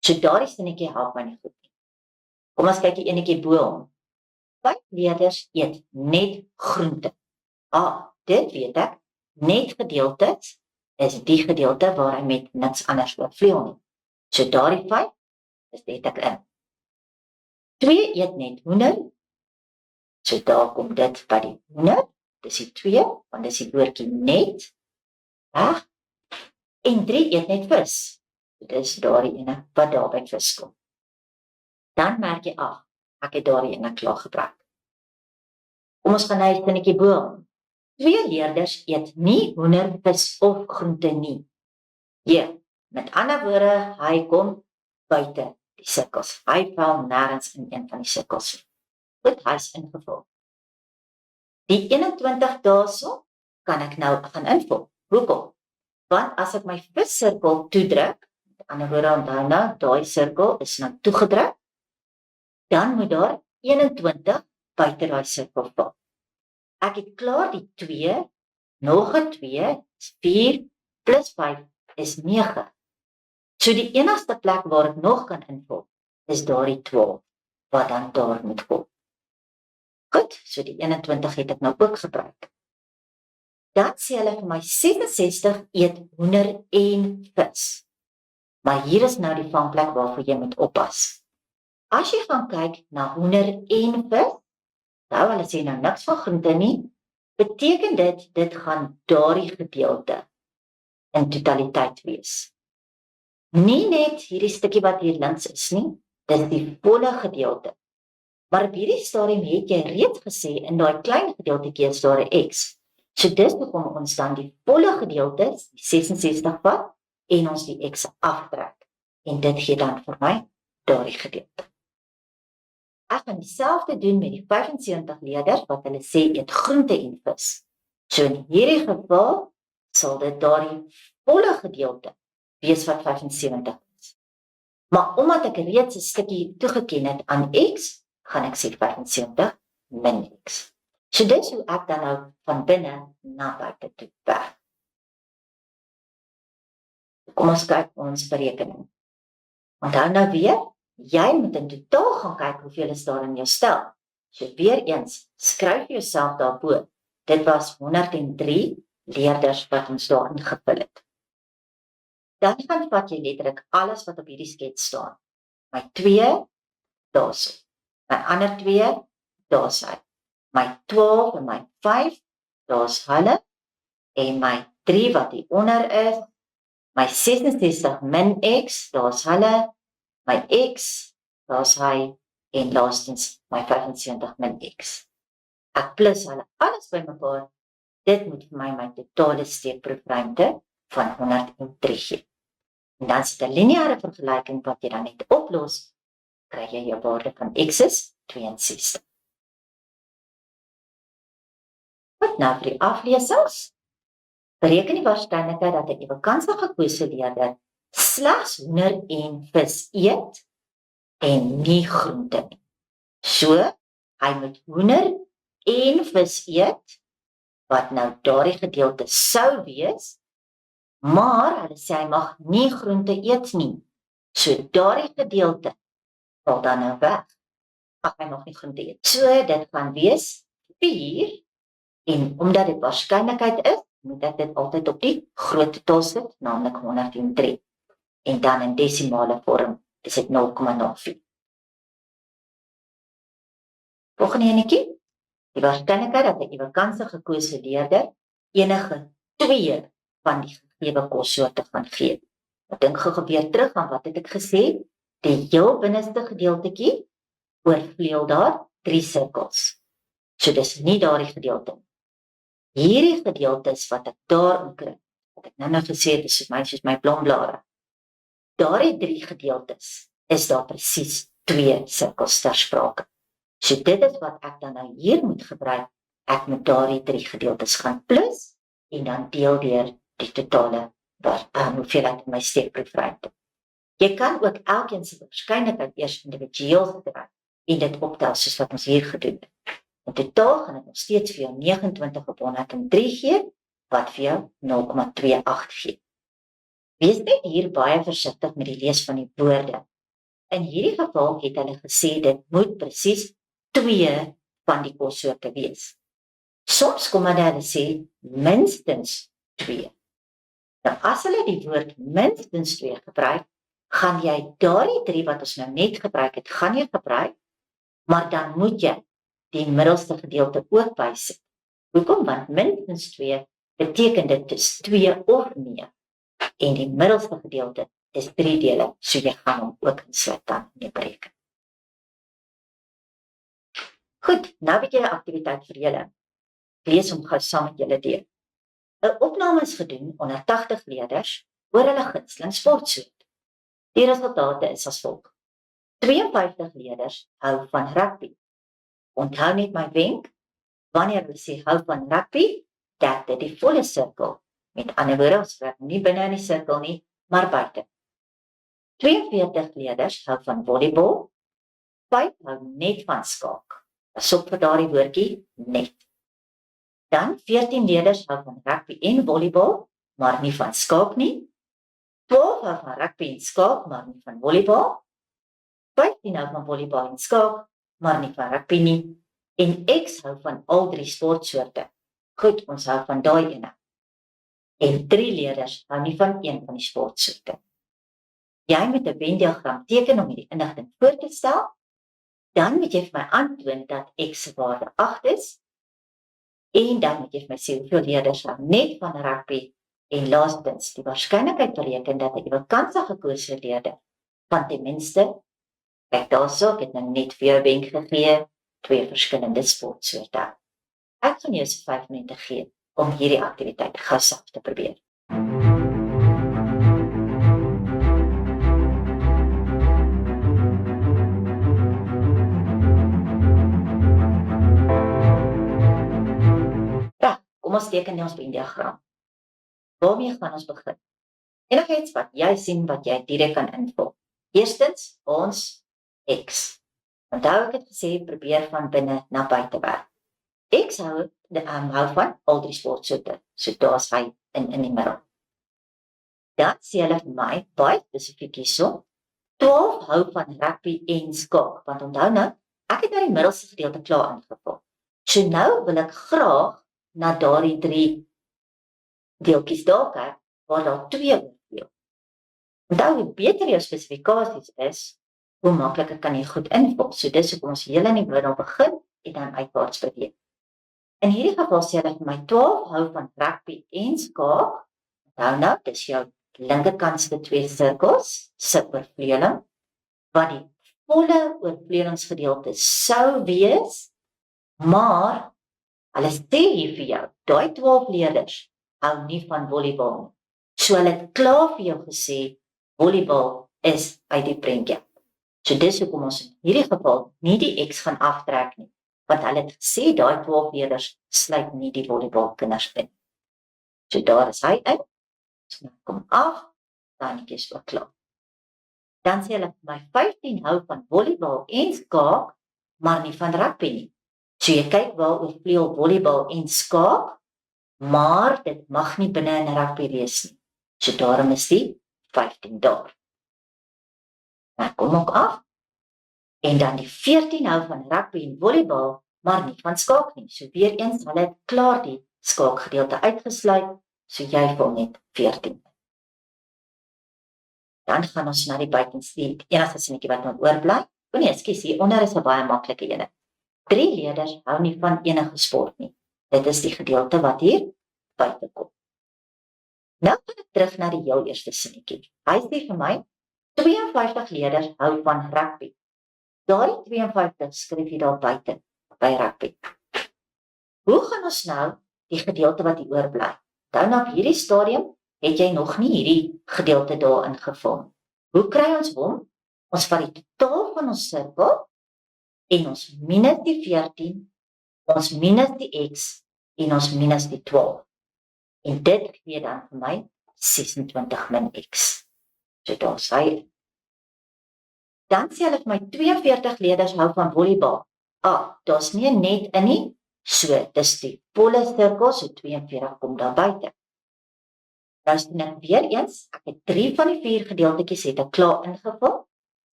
So daardie sinnetjie help my nie goed nie. Kom ons kyk die enetjie bo hom. 5 leerders eet net groente. Dit weet ek, net gedeeltes is die gedeelte waar hy met niks anders oorvleuel nie. So daardie 5 is dit ek in. 2 eet net hoender. So daar kom dit by die hoender. Dis die 2, want dis die woordjie net. En 3 eet net vis. Dit is daardie ene wat daarby vis kom. Dan merk jy af, ek het daardie ene klaar gebruik. Kom ons gaan na die sinnetjie bo. 2 leerders eet nie hoender, vis of groente nie. Ja, met ander woorde, hy kom buite die sirkels. Hy val nêrens in een van die sirkels. Goed, hy is ingevul. Die 21 daarso kan ek nou gaan invul. Hoekom? Want as ek my vissirkel toedruk, met ander woorde onthou nou, daai sirkel is nou toegedruk, dan moet daar 21 buite daai sirkel val. Ek het klaar die 2, nog 'n 2, is 4, plus 5 is 9. So die enigste plek waar ek nog kan invul, is daardie 12, wat dan daar moet kom. Goed, so die 21 het ek nou ook gebruik. Dan sê hulle vir my 66 eet hoender en vis. Maar hier is nou die vangplek waarvoor jy moet oppas. As jy gaan kyk na hoender en vis, nou hulle sê nou niks van groente nie, beteken dit gaan daardie gedeelte in totaliteit wees. Nie net hierdie stukkie wat hier links is nie, dis die volle gedeelte. Maar op hierdie stadium het jy reeds gesê in daai klein gedeeltetjie is daar 'n X. So dis hoekom ons dan die volle gedeelte, die 66 vat, en ons die X aftrek. En dit gee dan vir my daardie gedeelte. Ek gaan dieselfde doen met die 75 leerders wat hulle sê eet groente en vis. So in hierdie geval sal dit daardie volle gedeelte wees wat 75 is. Maar omdat ek reeds 'n stukkie toegeken het aan X, gaan ek sê 75 min X. So dit is hoe ek dan nou van binne na buite toe werk. Kom ons kyk ons berekening. Onthou nou weer, jy moet in totaal gaan kyk hoeveel is daar in jou stel. So weer eens, skryf jouself daarbo. Dit was 103 leerders wat ons daar ingevul het. Dan gaan vat jy letterlik alles wat op hierdie skets staan. My 2, daarso. My ander 2, daar's hy. My 12 en my 5, daar's hulle. En my 3 wat hieronder is, my 66 min X, daar's hulle. My X, daar's hy. En laastens my 75 min X. Ek plus hulle alles bymekaar. Dit moet vir my totale steekproefruimte van 103 gee. En dan is dit 'n lineêre vergelyking wat jy dan net oplos, kry jy jou waarde van X is 62. Wat nou vir die aflesings? Bereken die waarskynlikheid dat 'n ewekanse gekose leerder slegs hoender en vis eet en nie groente nie. So, hy moet hoender en vis eet, wat nou daardie gedeelte sou wees, maar hulle sê hy mag nie groente eet nie. So daardie gedeelte val dan nou weg. Hy mag nie groente eet. So dit gaan wees 4, en omdat dit waarskynlikheid is, moet ek dit altyd op die groot getal sit, naamlik 103. En dan in desimale vorm is dit 0,04. Volgende enetjie. Die waarskynlikheid dat 'n ewekanse gekose leerder enige 2 van die gegee kossoorte gaan gee. Ek dink gebeur terug aan wat het ek gesê? Die heel binneste gedeeltetjie oorvleuel daar 3 sirkels. So dis nie daardie gedeelte nie. Hierdie gedeeltes wat ek daar inkry, wat ek nou gesê het, is soos my blomblare. Daardie 3 gedeeltes is daar presies 2 sirkels ter sprake. So dit is wat ek dan nou hier moet gebruik. Ek moet daardie 3 gedeeltes gaan plus en dan deel deur die totale hoeveelheid in my steekproefruimte. Jy kan ook elkeen se waarskynlikheid eers individueel gebruik en dit optel soos wat ons hier gedoen het. In totaal gaan dit nog steeds vir jou 29 op 103 gee, wat vir jou 0,28 gee. Wees net hier baie versigtig met die lees van die woorde. In hierdie geval het hulle gesê dit moet presies 2 van die kossoorte wees. Soms kom hulle sê minstens 2. Nou as hulle die woord minstens 2 gebruik, gaan jy daardie 3 wat ons nou net gebruik het, gaan jy gebruik, maar dan moet jy die middelste gedeelte ook bysit. Hoekom? Want minstens 2 beteken dit is 2 of meer. En die middelste gedeelte dis 3 dele, so jy gaan hom ook insluit dan in die bereken. Goed, nou het jy 'n aktiwiteit vir julle. Ek lees hom gou saam met julle deur. 'n Opname is gedoen onder 80 leerders oor hulle gunsteling sportsoort. Die resultate is as volg. 52 leerders hou van rugby. Onthou net my wenk, wanneer hulle sê hou van rugby, dat dit die volle sirkel. Met ander woorde, ons werk nie binne in die sirkel nie, maar buite. 42 leerders hou van volleybal, 5 hou net van skaak. Pas op vir daardie woordjie, net. Dan 14 leerders hou van rugby en volleybal, maar nie van skaak nie. 12 hou van rugby en skaak, maar nie van volleybal. 15 hou van volleybal en skaak, maar nie van rugby nie. En X hou van al 3 sportsoorte. Goed, ons hou van daai ene. En 3 leerders hou nie van een van die sportsoorte. Jy moet 'n Venn-diagram teken om hierdie inligting voor te stel. Dan moet jy vir my aantoon dat X se waarde 8 is. En dan moet jy vir my sê hoeveel leerders hou net van rugby. En laastens, die waarskynlikheid bereken dat 'n ewekansige gekose leerder van ten minste, kyk daarso, ek het nou net vir jou wenk gegee, 2 verskillende sportsoorte. Ek gaan jou so 5 minute gee om hierdie aktiwiteit gou self te probeer. Ja, kom ons teken ons Venn-diagram. Waarmee gaan ons begin? Enigiets wat jy sien wat jy direk kan invul. Eerstens, ons X. Onthou ek het gesê, probeer van binne na buite werk. X hou van al 3 sportsoorte, so daar's hy in die middel. Dan sê hulle vir my, baie spesifiek hierso, 12 hou van rugby en skaak, want onthou nou, ek het nou die middelste gedeelte klaar ingevul. So nou wil ek graag na daardie 3 deeltjies daar kyk, waar daar 2 oorvleuel. Onthou, hoe beter jou spesifikasies is, hoe makliker kan jy goed invul. So dis hoekom ons heel in die middel begin en dan uitwaarts beweeg. In hierdie geval sê hulle vir my 12 hou van rugby en skaak. Onthou nou, dis jou linkerkantste 2 sirkels, se oorvleueling, wat die volle oorvleuelingsgedeelte sou wees, maar hulle sê hier vir jou, daai 12 leerders hou nie van volleybal nie. So hulle het klaar vir jou gesê, volleybal is uit die prentjie. So dis hoekom ons in hierdie geval nie die X gaan aftrek nie, want hulle het gesê, daai 12 leerders sluit nie die volleybalkinders in. So daar is hy in, so nou kom af, dan is ook klaar. Dan sê hulle, my 15 hou van volleybal en skaak, maar nie van rugby nie. So jy kyk waar oorvleuel volleybal en skaak, maar dit mag nie binne in rugby wees nie. So daarom is die 15 daar. Nou kom ook af. En dan die 14 hou van rugby en volleybal, maar nie van skaak nie. So weer eens, hulle het klaar die skaakgedeelte uitgesluit, so jy vul net 14. Dan gaan ons na die buitenste, die enigste sinnetjie wat nog oorbly. O nee, ekskuus, hieronder is 'n baie maklike ene. 3 leerders hou nie van enige sport nie. Dit is die gedeelte wat hier buite kom. Nou gaan ek terug na die heel eerste sinnetjie. Hy sê vir my, 52 leerders hou van rugby. Daardie 52 skryf jy daar buite, by rugby. Hoe gaan ons nou die gedeelte wat hier oorbly? Dan op hierdie stadium het jy nog nie hierdie gedeelte daar ingevul. Hoe kry ons hom? Ons vat die totaal van ons sirkel en ons minus die 14, ons minus die X en ons minus die 12. En dit gee dan vir my 26 min X. So daar sê dan sê hulle vir my 42 leerders hou van volleybal. Daar's nie net in nie, so dis die volle sirkel, so 42 kom daar buite. Dan sien ek weer eens, ek het 3 van die 4 gedeeltetjies het ek klaar ingevul.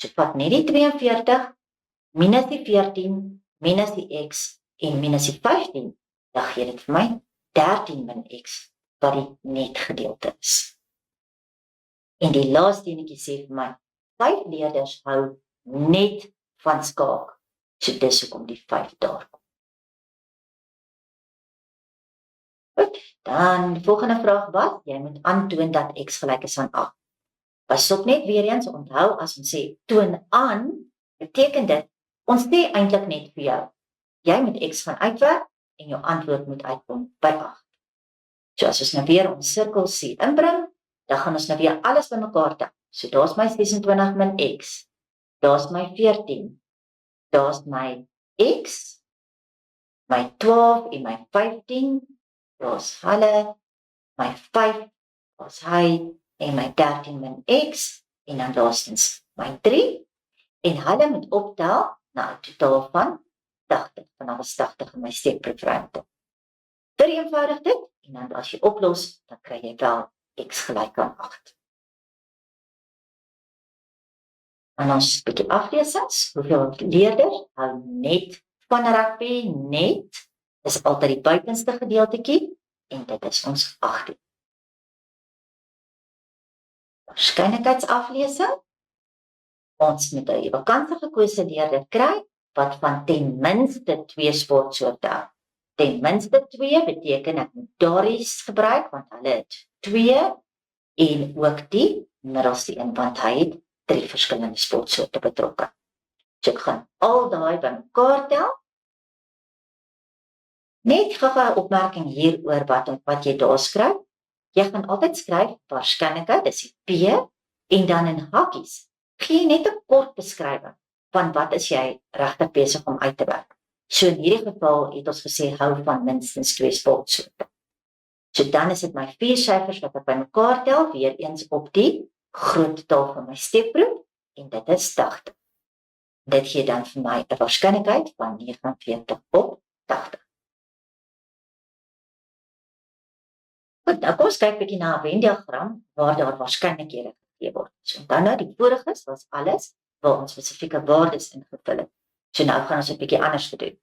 So vat net die 42, minus die 14, minus die X en minus die 15, dan gee dit vir my 13 min X, wat die net gedeelte is. En die laaste enetjie sê vir my, 5 leerders hou net van skaak. So dis hoekom die 5 daar kom. Goed, dan die volgende vraag was, jy moet aantoon dat X gelyk is aan 8. Pas op net weer eens, onthou as ons sê toon aan, beteken dit, ons sê eintlik net vir jou, jy moet X gaan uitwerk en jou antwoord moet uitkom by 8. So as ons nou weer ons sirkel C inbring, dan gaan ons nou weer alles bymekaar tel. So daar's my 26 min X, daar's my 14, daar's my X, my 12 en my 15, daar's hulle, my 5, daar's hy, en my 13 min X, en dan laastens my 3, en hulle moet optel na 'n totaal van 80, vanaf is 80 in my steekproefruimte. Vereenvoudig dit, en dan as jy oplos, dan kry jy wel X gelyk aan 8. En ons bietjie aflesings, hoeveel leerders hou net van rugby, net, is altyd die buitenste gedeeltetjie, en dit is ons 18. Waarskynlikheidsaflesing, ons moet 'n vakante gekose leerder kry, wat van ten minste 2 sportsoorte hou. Ten minste 2 beteken ek moet daardie gebruik, want hulle het 2, en ook die middelste een, want hy het 3 verskillende sportsoorte betrokke. So ek gaan al daai bymekaar tel. Net gou-gou 'n opmerking hieroor wat jy daar skryf. Jy gaan altyd skryf waarskynlikheid, dis die P, en dan in hakkies gee net 'n kort beskrywing van wat is jy regtig besig om uit te werk. So in hierdie geval het ons gesê hou van minstens 2 sportsoorte. So dan is dit my 4 syfers wat ek bymekaar tel, weer eens op die groot getal van my steekproef, en dit is 80. Dit gee dan vir my 'n waarskynlikheid van 49 op 80. Goed, nou kom ons kyk bietjie na 'n Venn-diagram waar daar waarskynlikhede gegee word. So dan nou die voriges was alles waar ons spesifieke waardes ingevul het. So nou gaan ons 'n bietjie anders doen.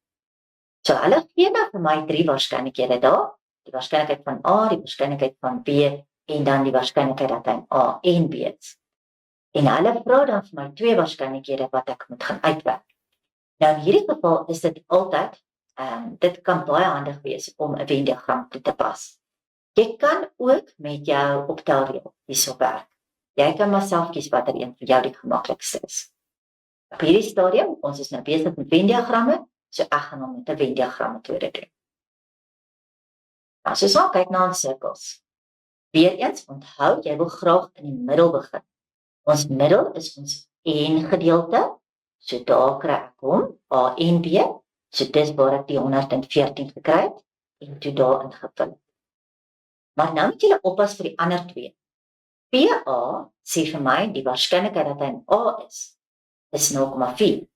So hulle gee nou vir my 3 waarskynlikhede daar, die waarskynlikheid van A, die waarskynlikheid van B, en dan die waarskynlikheid dat hy A en B is. En hulle vra dan vir my 2 waarskynlikhede wat ek moet gaan uitwerk. Nou in hierdie geval is dit altyd, dit kan baie handig wees om 'n Venn-diagram toe te pas. Jy kan ook met jou optelreël hierso werk. Jy kan maar self kies watter een vir jou die gemaklikste is. Op hierdie stadium, ons is nou besig met Venn-diagramme, so ek gaan hom met 'n Venn-diagram metode doen. Nou, as ons kyk na ons sirkels. Weereens, onthou, jy wil graag in die middel begin. Ons middel is ons N-gedeelte, so daar kry ek hom, A en B, so dis waar ek die 114 gekry het, en toe daar ingevul. Maar nou moet jy oppas vir die ander 2. PA sê vir my die waarskynlikheid dat hy 'n A is 0,4.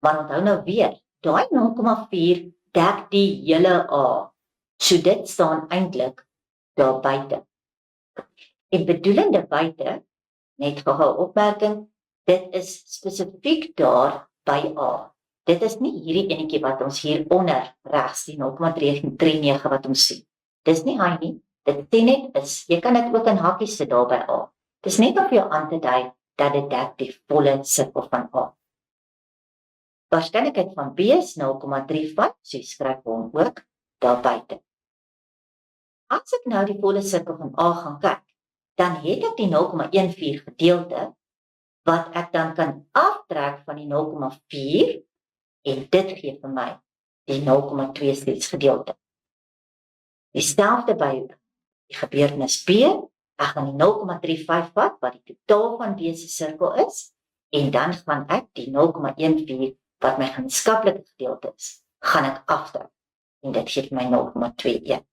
Maar onthou nou weer, daai 0,4 dek die hele A. So dit staan eintlik daar buite. En bedoelende buite, net gou-gou opmerking, dit is spesifiek daar by A. Dit is nie hierdie enetjie wat ons hier onder regs die 0,339 wat ons sien. Dis nie hy nie. Dit sê net is, jy kan dit ook in hakkies sit daar by A. Dis net om vir jou aan te dui dat dit dek die volle sirkel van A. Waarskynlikheid van B is 0,35, so jy skryf hom ook daar buite. As ek nou die volle sirkel van A gaan kyk, dan het ek die 0,14 gedeelte, wat ek dan kan aftrek van die 0,4, en dit gee vir my die 0,26 gedeelte. Dieselfde by die gebeurtenis B, ek gaan die 0,35 vat, wat die totaal van B se sirkel is, en dan gaan ek die 0,14, wat my gemeenskaplike gedeelte is, gaan ek aftrek, en dit gee my 0,21.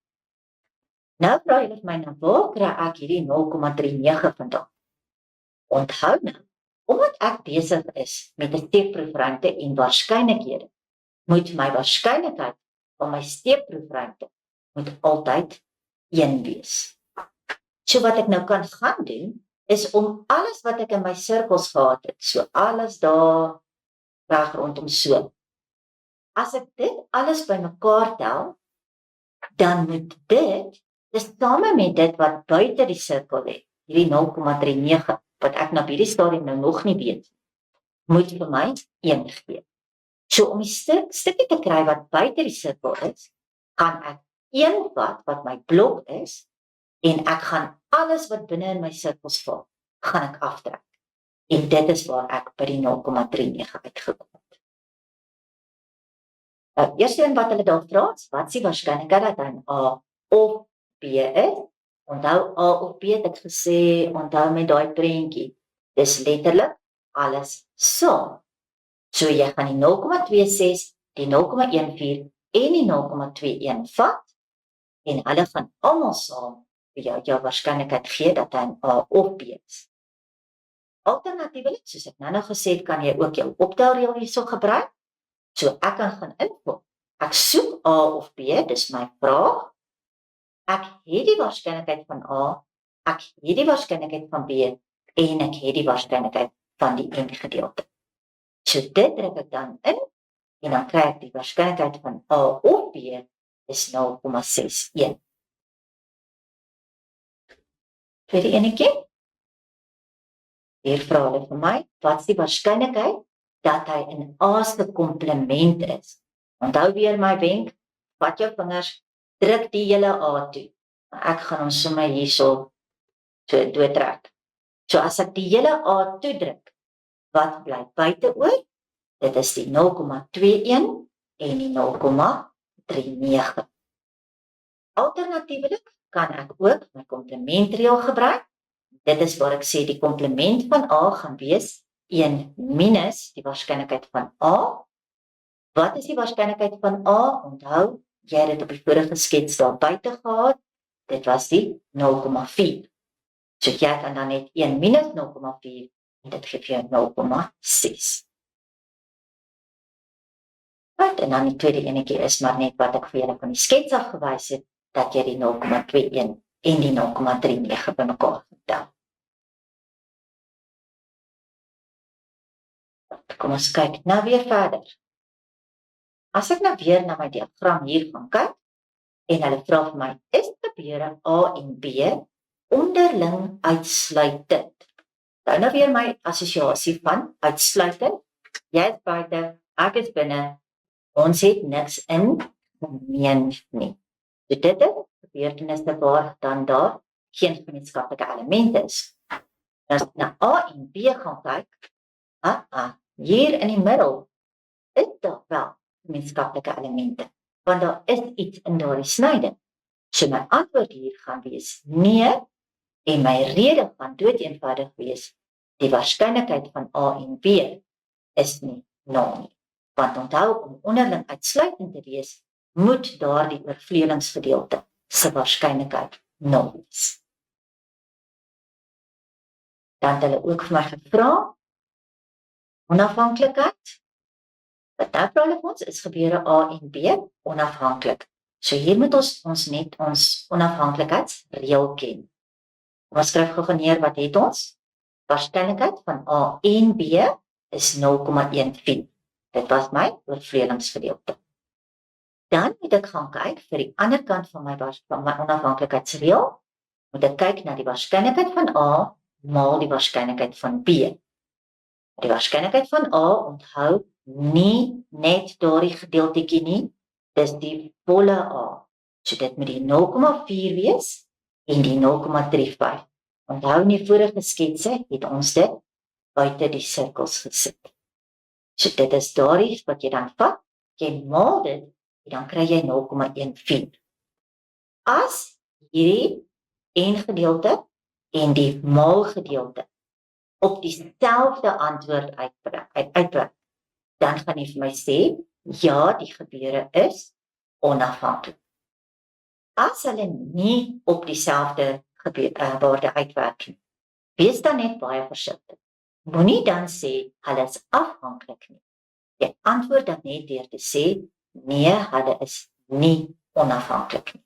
Nou vra jy my nou, waar kry ek hierdie 0,39 vandaan? Onthou nou, omdat ek besig is met 'n steekproefruimte en waarskynlikhede, moet my waarskynlikheid van my steekproefruimte moet altyd 1 wees. So wat ek nou kan gaan doen, is om alles wat ek in my sirkels gehad het, so alles daar reg rondom so. As ek dit alles bymekaar tel, dan moet dit, dis same met dit wat buite die sirkel lê, hierdie 0,39, wat ek na hierdie stadium nou nog nie weet, moet vir my 1 gee. So om die stukkie te kry wat buite die sirkel is, gaan ek 1 vat wat my blok is, en ek gaan alles wat binne in my sirkels val, gaan ek aftrek. En dit is waar ek by die 0,39 uitgekom het. Eerste een wat hulle daar vra is, wat is die waarskynlikheid dat hy A of B is? Onthou A of B het ek gesê, onthou met daai prentjie. Dis letterlik alles saam. So jy gaan die 0,26, die 0,14 en die 0,21 vat, en hulle gaan almal saam vir jou waarskynlikheid gee dat hy A of B is. Alternatiefelik, soos ek nou gesê het, kan jy ook jou optelreël hierso gebruik. So ek kan gaan invul. Ek soek A of B, dis my vraag. Ek het die waarskynlikheid van A, ek het die waarskynlikheid van B, en ek het die waarskynlikheid van die N gedeelte. So dit druk ek dan in, en dan kry ek die waarskynlikheid van A of B is 0,61. Tweede enetjie. Hier vra hulle vir my, wat is die waarskynlikheid dat hy in A se komplement is? Onthou weer my wenk, vat jou vingers, druk die hele A toe. Ek gaan hom sommer hierso so doodtrek. So as ek die hele A toedruk, wat bly buite oor? Dit is die 0,21 en die 0,39. Alternatiefelik kan ek ook my komplementreël gebruik. Dit is waar ek sê die komplement van A gaan wees 1 minus die waarskynlikheid van A. Wat is die waarskynlikheid van A? Onthou, jy het dit op die vorige skets daar buite gehad. Dit was die 0,4. So jy kan dan net 1 minus 0,4 en dit gee jou 0,6. En dan die tweede enetjie is maar net wat ek vir julle van die skets af gewys het, dat jy die 0,21 en die 0,39 bymekaar tel. Kom ons kyk nou weer verder. As ek nou weer na my diagram hier gaan kyk, en hulle vra vir my, is gebeure A en B onderling uitsluitend? Nou weer my assosiasie van uitsluitend. Jy is buite, ek is binne, ons het niks in gemeen nie. So dit is gebeurtenisse waar dan daar geen gemeenskaplike elemente is. As ek na A en B gaan kyk, hier in die middel is daar wel gemeenskaplike elemente, want daar is iets in daardie snyding. So my antwoord hier gaan wees nee, en my rede gaan doeteenvoudig wees, die waarskynlikheid van A en B is nie 0 nie. Want onthou, om onderling uitsluitend te wees, moet daardie oorvleuelingsgedeelte se waarskynlikheid 0 wees. Dan het hulle ook vir my gevra, onafhanklikheid. Wat nou vra hulle vir ons, is gebeure A en B onafhanklik. So hier moet ons net ons onafhanklikheidsreël ken. Ons skryf gou neer, wat het ons? Waarskynlikheid van A en B is 0,14. Dit was my oorvleuelingsgedeelte. Dan moet ek gaan kyk vir die ander kant van my onafhanklikheidsreël, moet ek kyk na die waarskynlikheid van A maal die waarskynlikheid van B. Die waarskynlikheid van A, onthou, nie net daardie gedeeltetjie nie, dis die volle A. So dit moet die 0,4 wees en die 0,35. Onthou in die vorige sketse het ons dit buite die sirkels gesit. So dit is daardie wat jy dan vat, jy maal dit, en dan kry jy 0,14. As hierdie N-gedeelte en die maalgedeelte op dieselfde antwoord uitbring, dan gaan jy vir my sê, ja, die gebeure is onafhanklik. As hulle nie op dieselfde waarde uitwerk nie, wees dan net baie versigtig. Moenie dan sê, hulle is afhanklik nie. Jy antwoord dan net deur te sê, nee, hulle is nie onafhanklik nie.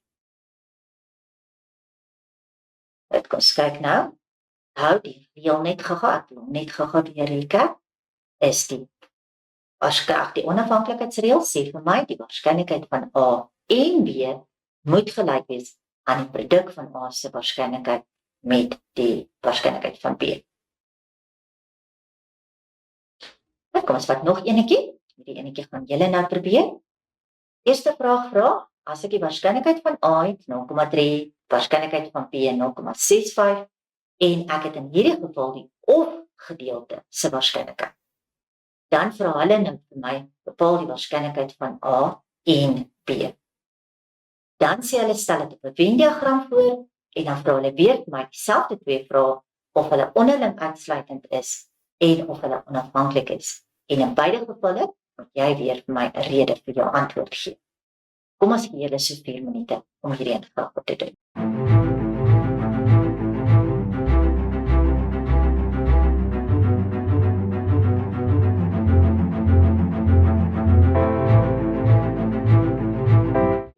Kom ons kyk nou. Hou die reël net gehad weer recap, is die onafhanklikheidsreël sê vir my, die waarskynlikheid van A en B moet gelyk wees aan die produk van A se waarskynlikheid met die waarskynlikheid van B. Kom ons vat nog enetjie. Die enetjie gaan julle nou probeer. Eerste vraag vra, as ek die waarskynlikheid van A het 0,3, waarskynlikheid van B 0,65 en ek het in hierdie geval die of gedeelte se waarskynlikheid. Dan vra hulle nou vir my, bepaal die waarskynlikheid van A en B. Dan sê hulle stel dit op 'n Venn-diagram voor en dan vra hulle weer vir my dieselfde twee vrae of hulle onderling uitsluitend is en of hulle onafhanklik is. En in beide gevalle moet jy weer vir my 'n rede vir jou antwoord gee. Kom ons gee julle so 4 minute om hierdie vraag op te doen.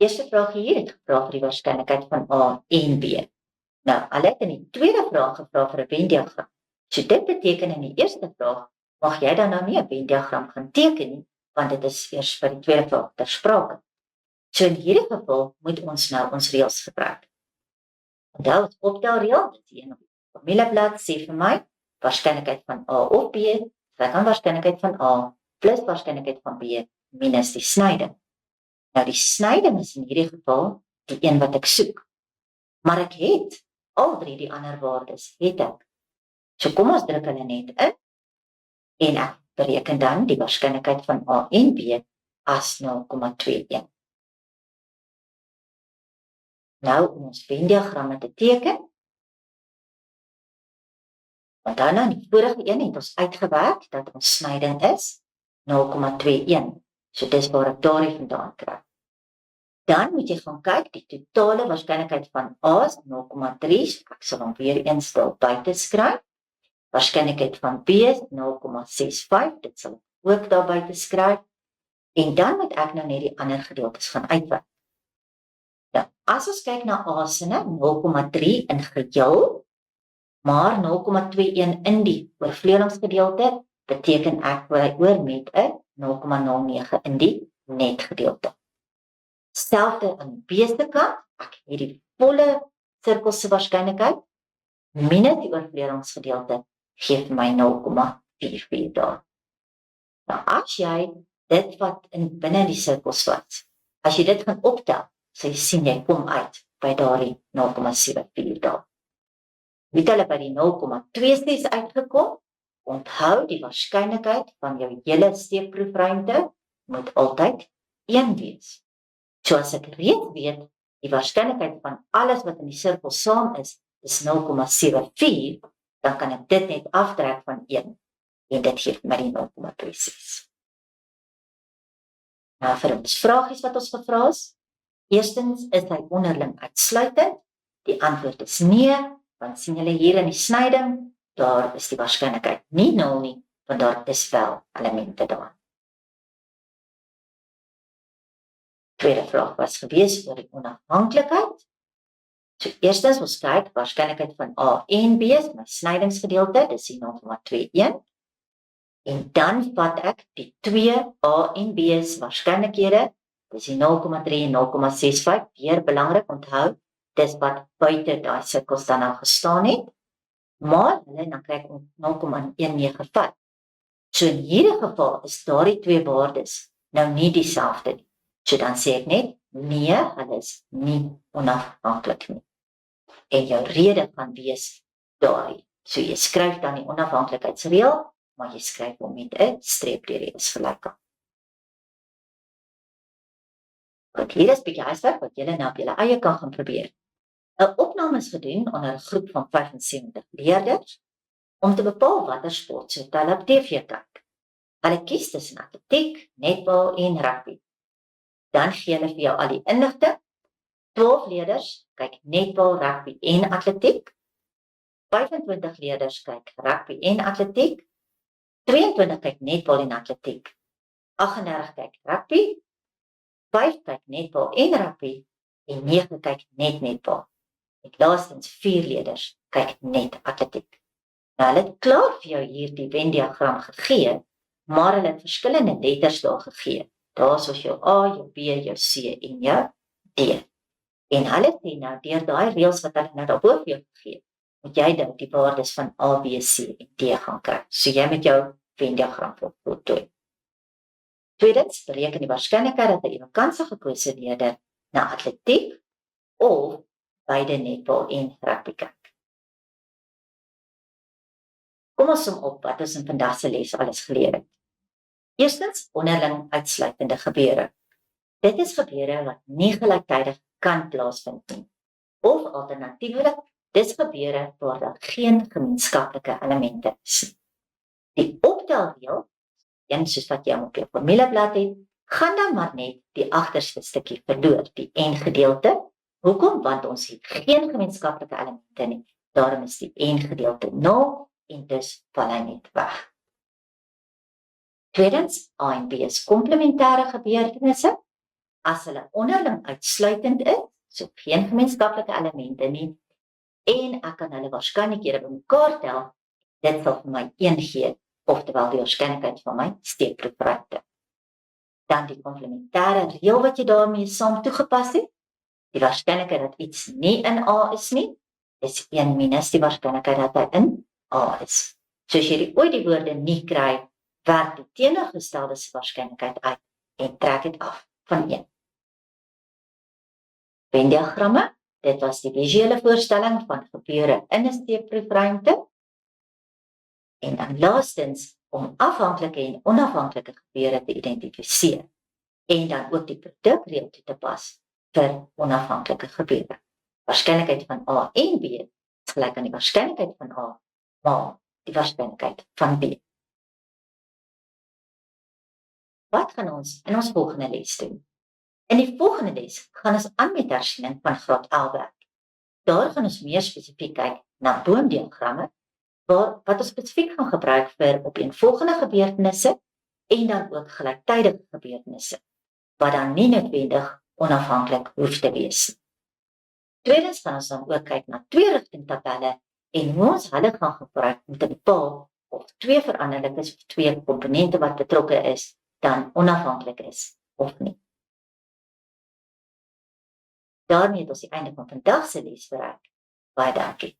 Eerste vraag hier het gevra vir die waarskynlikheid van A en B. Nou, hulle het in die tweede vraag gevra vir 'n Venn-diagram. So dit beteken in die eerste vraag mag jy dan nou nie 'n Venn-diagram gaan teken nie, want dit is eers vir die tweede vraag ter sprake. So in hierdie geval moet ons nou ons reëls gebruik. Onthou, ons optelreël, dit is een op die formuleblad, sê vir my waarskynlikheid van A of B, trek aan waarskynlikheid van A plus waarskynlikheid van B minus die snyding. Nou die snyding is in hierdie geval die een wat ek soek. Maar ek het al drie die ander waardes, het ek. So kom ons druk hulle net in en ek bereken dan die waarskynlikheid van A en B as 0,21. Nou om ons Venn-diagramme te teken. Want dan in die vorige een het ons uitgewerk dat ons snyding is 0,21. So dis waar ek daardie vandaan kry. Dan moet jy gaan kyk, die totale waarskynlikheid van A is 0,3, so ek sal hom weer eens daar buite skryf. Waarskynlikheid van B is 0,65, dit sal ook daar buite skryf. En dan moet ek nou net die ander gedeeltes gaan uitwerk. Nou, as ons kyk na A se 0,3 in geheel, maar 0,21 in die oorvleuelingsgedeelte, beteken ek oor met 'n 0,09 in die netgedeelte. Selfde aan die B se kant, ek het die volle sirkel se waarskynlikheid minus die oorvleuelingsgedeelte gee vir my 0,44 daar. Nou as jy dit wat in binne die sirkels vat, as jy dit gaan optel, sal jy sien jy kom uit by daardie 0,74 daar. Het hulle by die 0,26 uitgekom? Onthou die waarskynlikheid van jou hele steekproefruimte moet altyd 1 wees. So as ek reeds weet, die waarskynlikheid van alles wat in die sirkel saam is 0,74, dan kan ek dit net aftrek van 1 en dit gee my die 0,26. Nou vir ons vragies wat ons gevra is. Eerstens, is hy onderling uitsluitend? Die antwoord is nee, want sien julle hier in die snyding, daar is die waarskynlikheid nie 0 nie, want daar is wel elemente daar. Tweede vraag was gewees oor die onafhanklikheid. So eerstens, ons kyk waarskynlikheid van A en B, my snydingsgedeelte, dis die 0,21. En dan vat ek die 2 A en B se waarskynlikhede, dis die 0,3 en 0,65, weer belangrik onthou, dis wat buite daai sirkels dan nou gestaan het, maar hulle dan kry ek 0,19 vat. So in hierdie geval is daardie twee waardes nou nie dieselfde nie. So dan sê ek net, nee, hulle is nie onafhanklik nie. En jou rede gaan wees daai. So jy skryf dan die onafhanklikheidsreël, maar jy skryf hom met 'n streep deur die vergelyking. Want hier is bietjie huiswerk wat julle nou op julle eie kan gaan probeer. 'n Opname is gedoen onder 'n groep van 75 leerders om te bepaal watter sport sou hulle op TV kyk. Hulle kies tussen atletiek, netbal en rugby. Dan gee hulle vir jou al die inligting. 12 leerders kyk netbal, rugby en atletiek. 25 leerders kyk rugby en atletiek. 22 kyk netbal en atletiek. 38 kyk rugby. 5 kyk netbal en rugby en 9 kyk net netbal. En laastens 4 leerders kyk net atletiek. Nou hulle het klaar vir jou hier die Venn-diagram gegee, maar hulle het verskillende letters daar gegee. Daar is jou A, jou B, jou C en jou D. En hulle sê nou, deur daai reëls wat hulle nou daarbo vir jou gegee, moet jy dan die waardes van A, B, C en D gaan kry. So jy met jou Venn-diagram voltooi. Tweedens, bereken die waarskynlikheid dat 'n ewenkantse gekose leerder na atletiek of beide netbal en rugby kyk. Kom ons som op wat ons in vandag se les alles geleer het. Eerstens, onderling uitsluitende gebeure. Dit is gebeure wat nie gelyktydig kan plaasvind nie. Of alternatiefelik, dis gebeure waar daar geen gemeenskaplike elemente is. Die optelreël, een soos wat jy op jou formuleblad het, gaan dan maar net die agterste stukkie verloor, die en-gedeelte. Hoekom? Want ons het geen gemeenskaplike elemente nie. Daarom is die en-gedeelte 0 en dus val hy net weg. Tweedens, A en B is komplementêre gebeurtenisse. As hulle onderling uitsluitend is, so geen gemeenskaplike elemente nie, en ek kan hulle waarskynlikhede bymekaar tel, dit sal vir my 1 gee, oftewel die waarskynlikheid van my steekproefruimte. Dan die komplementêre reël wat jy daarmee saam toegepas het, die waarskynlikheid dat iets nie in A is nie, is 1 minus die waarskynlikheid dat hy in A is. So as jy ooit die woorde nie kry, werk die teenoorgestelde waarskynlikheid uit en trek dit af van 1. Venn-diagramme, dit was die visuele voorstelling van gebeure in 'n steekproefruimte. En dan laastens, om afhanklike en onafhanklike gebeure te identifiseer en dan ook die produkreël toe te pas vir onafhanklike gebeure. Waarskynlikheid van A en B is gelyk aan die waarskynlikheid van A maal die waarskynlikheid van B. Wat gaan ons in ons volgende les doen? In die volgende les gaan ons aan met hersiening van graad 11 werk. Daar gaan ons meer spesifiek kyk na boomdiagramme, wat ons spesifiek gaan gebruik vir opeenvolgende gebeurtenisse en dan ook gelyktydige gebeurtenisse, wat dan nie noodwendig onafhanklik hoef te wees. Tweedens gaan ons dan ook kyk na 2-rigtingtabelle en hoe ons hulle gaan gebruik om te bepaal of 2 veranderlikes of 2 komponente wat betrokke is, dan onafhanklik is of nie. Daarmee het ons die einde van vandag se les bereik. Baie dankie.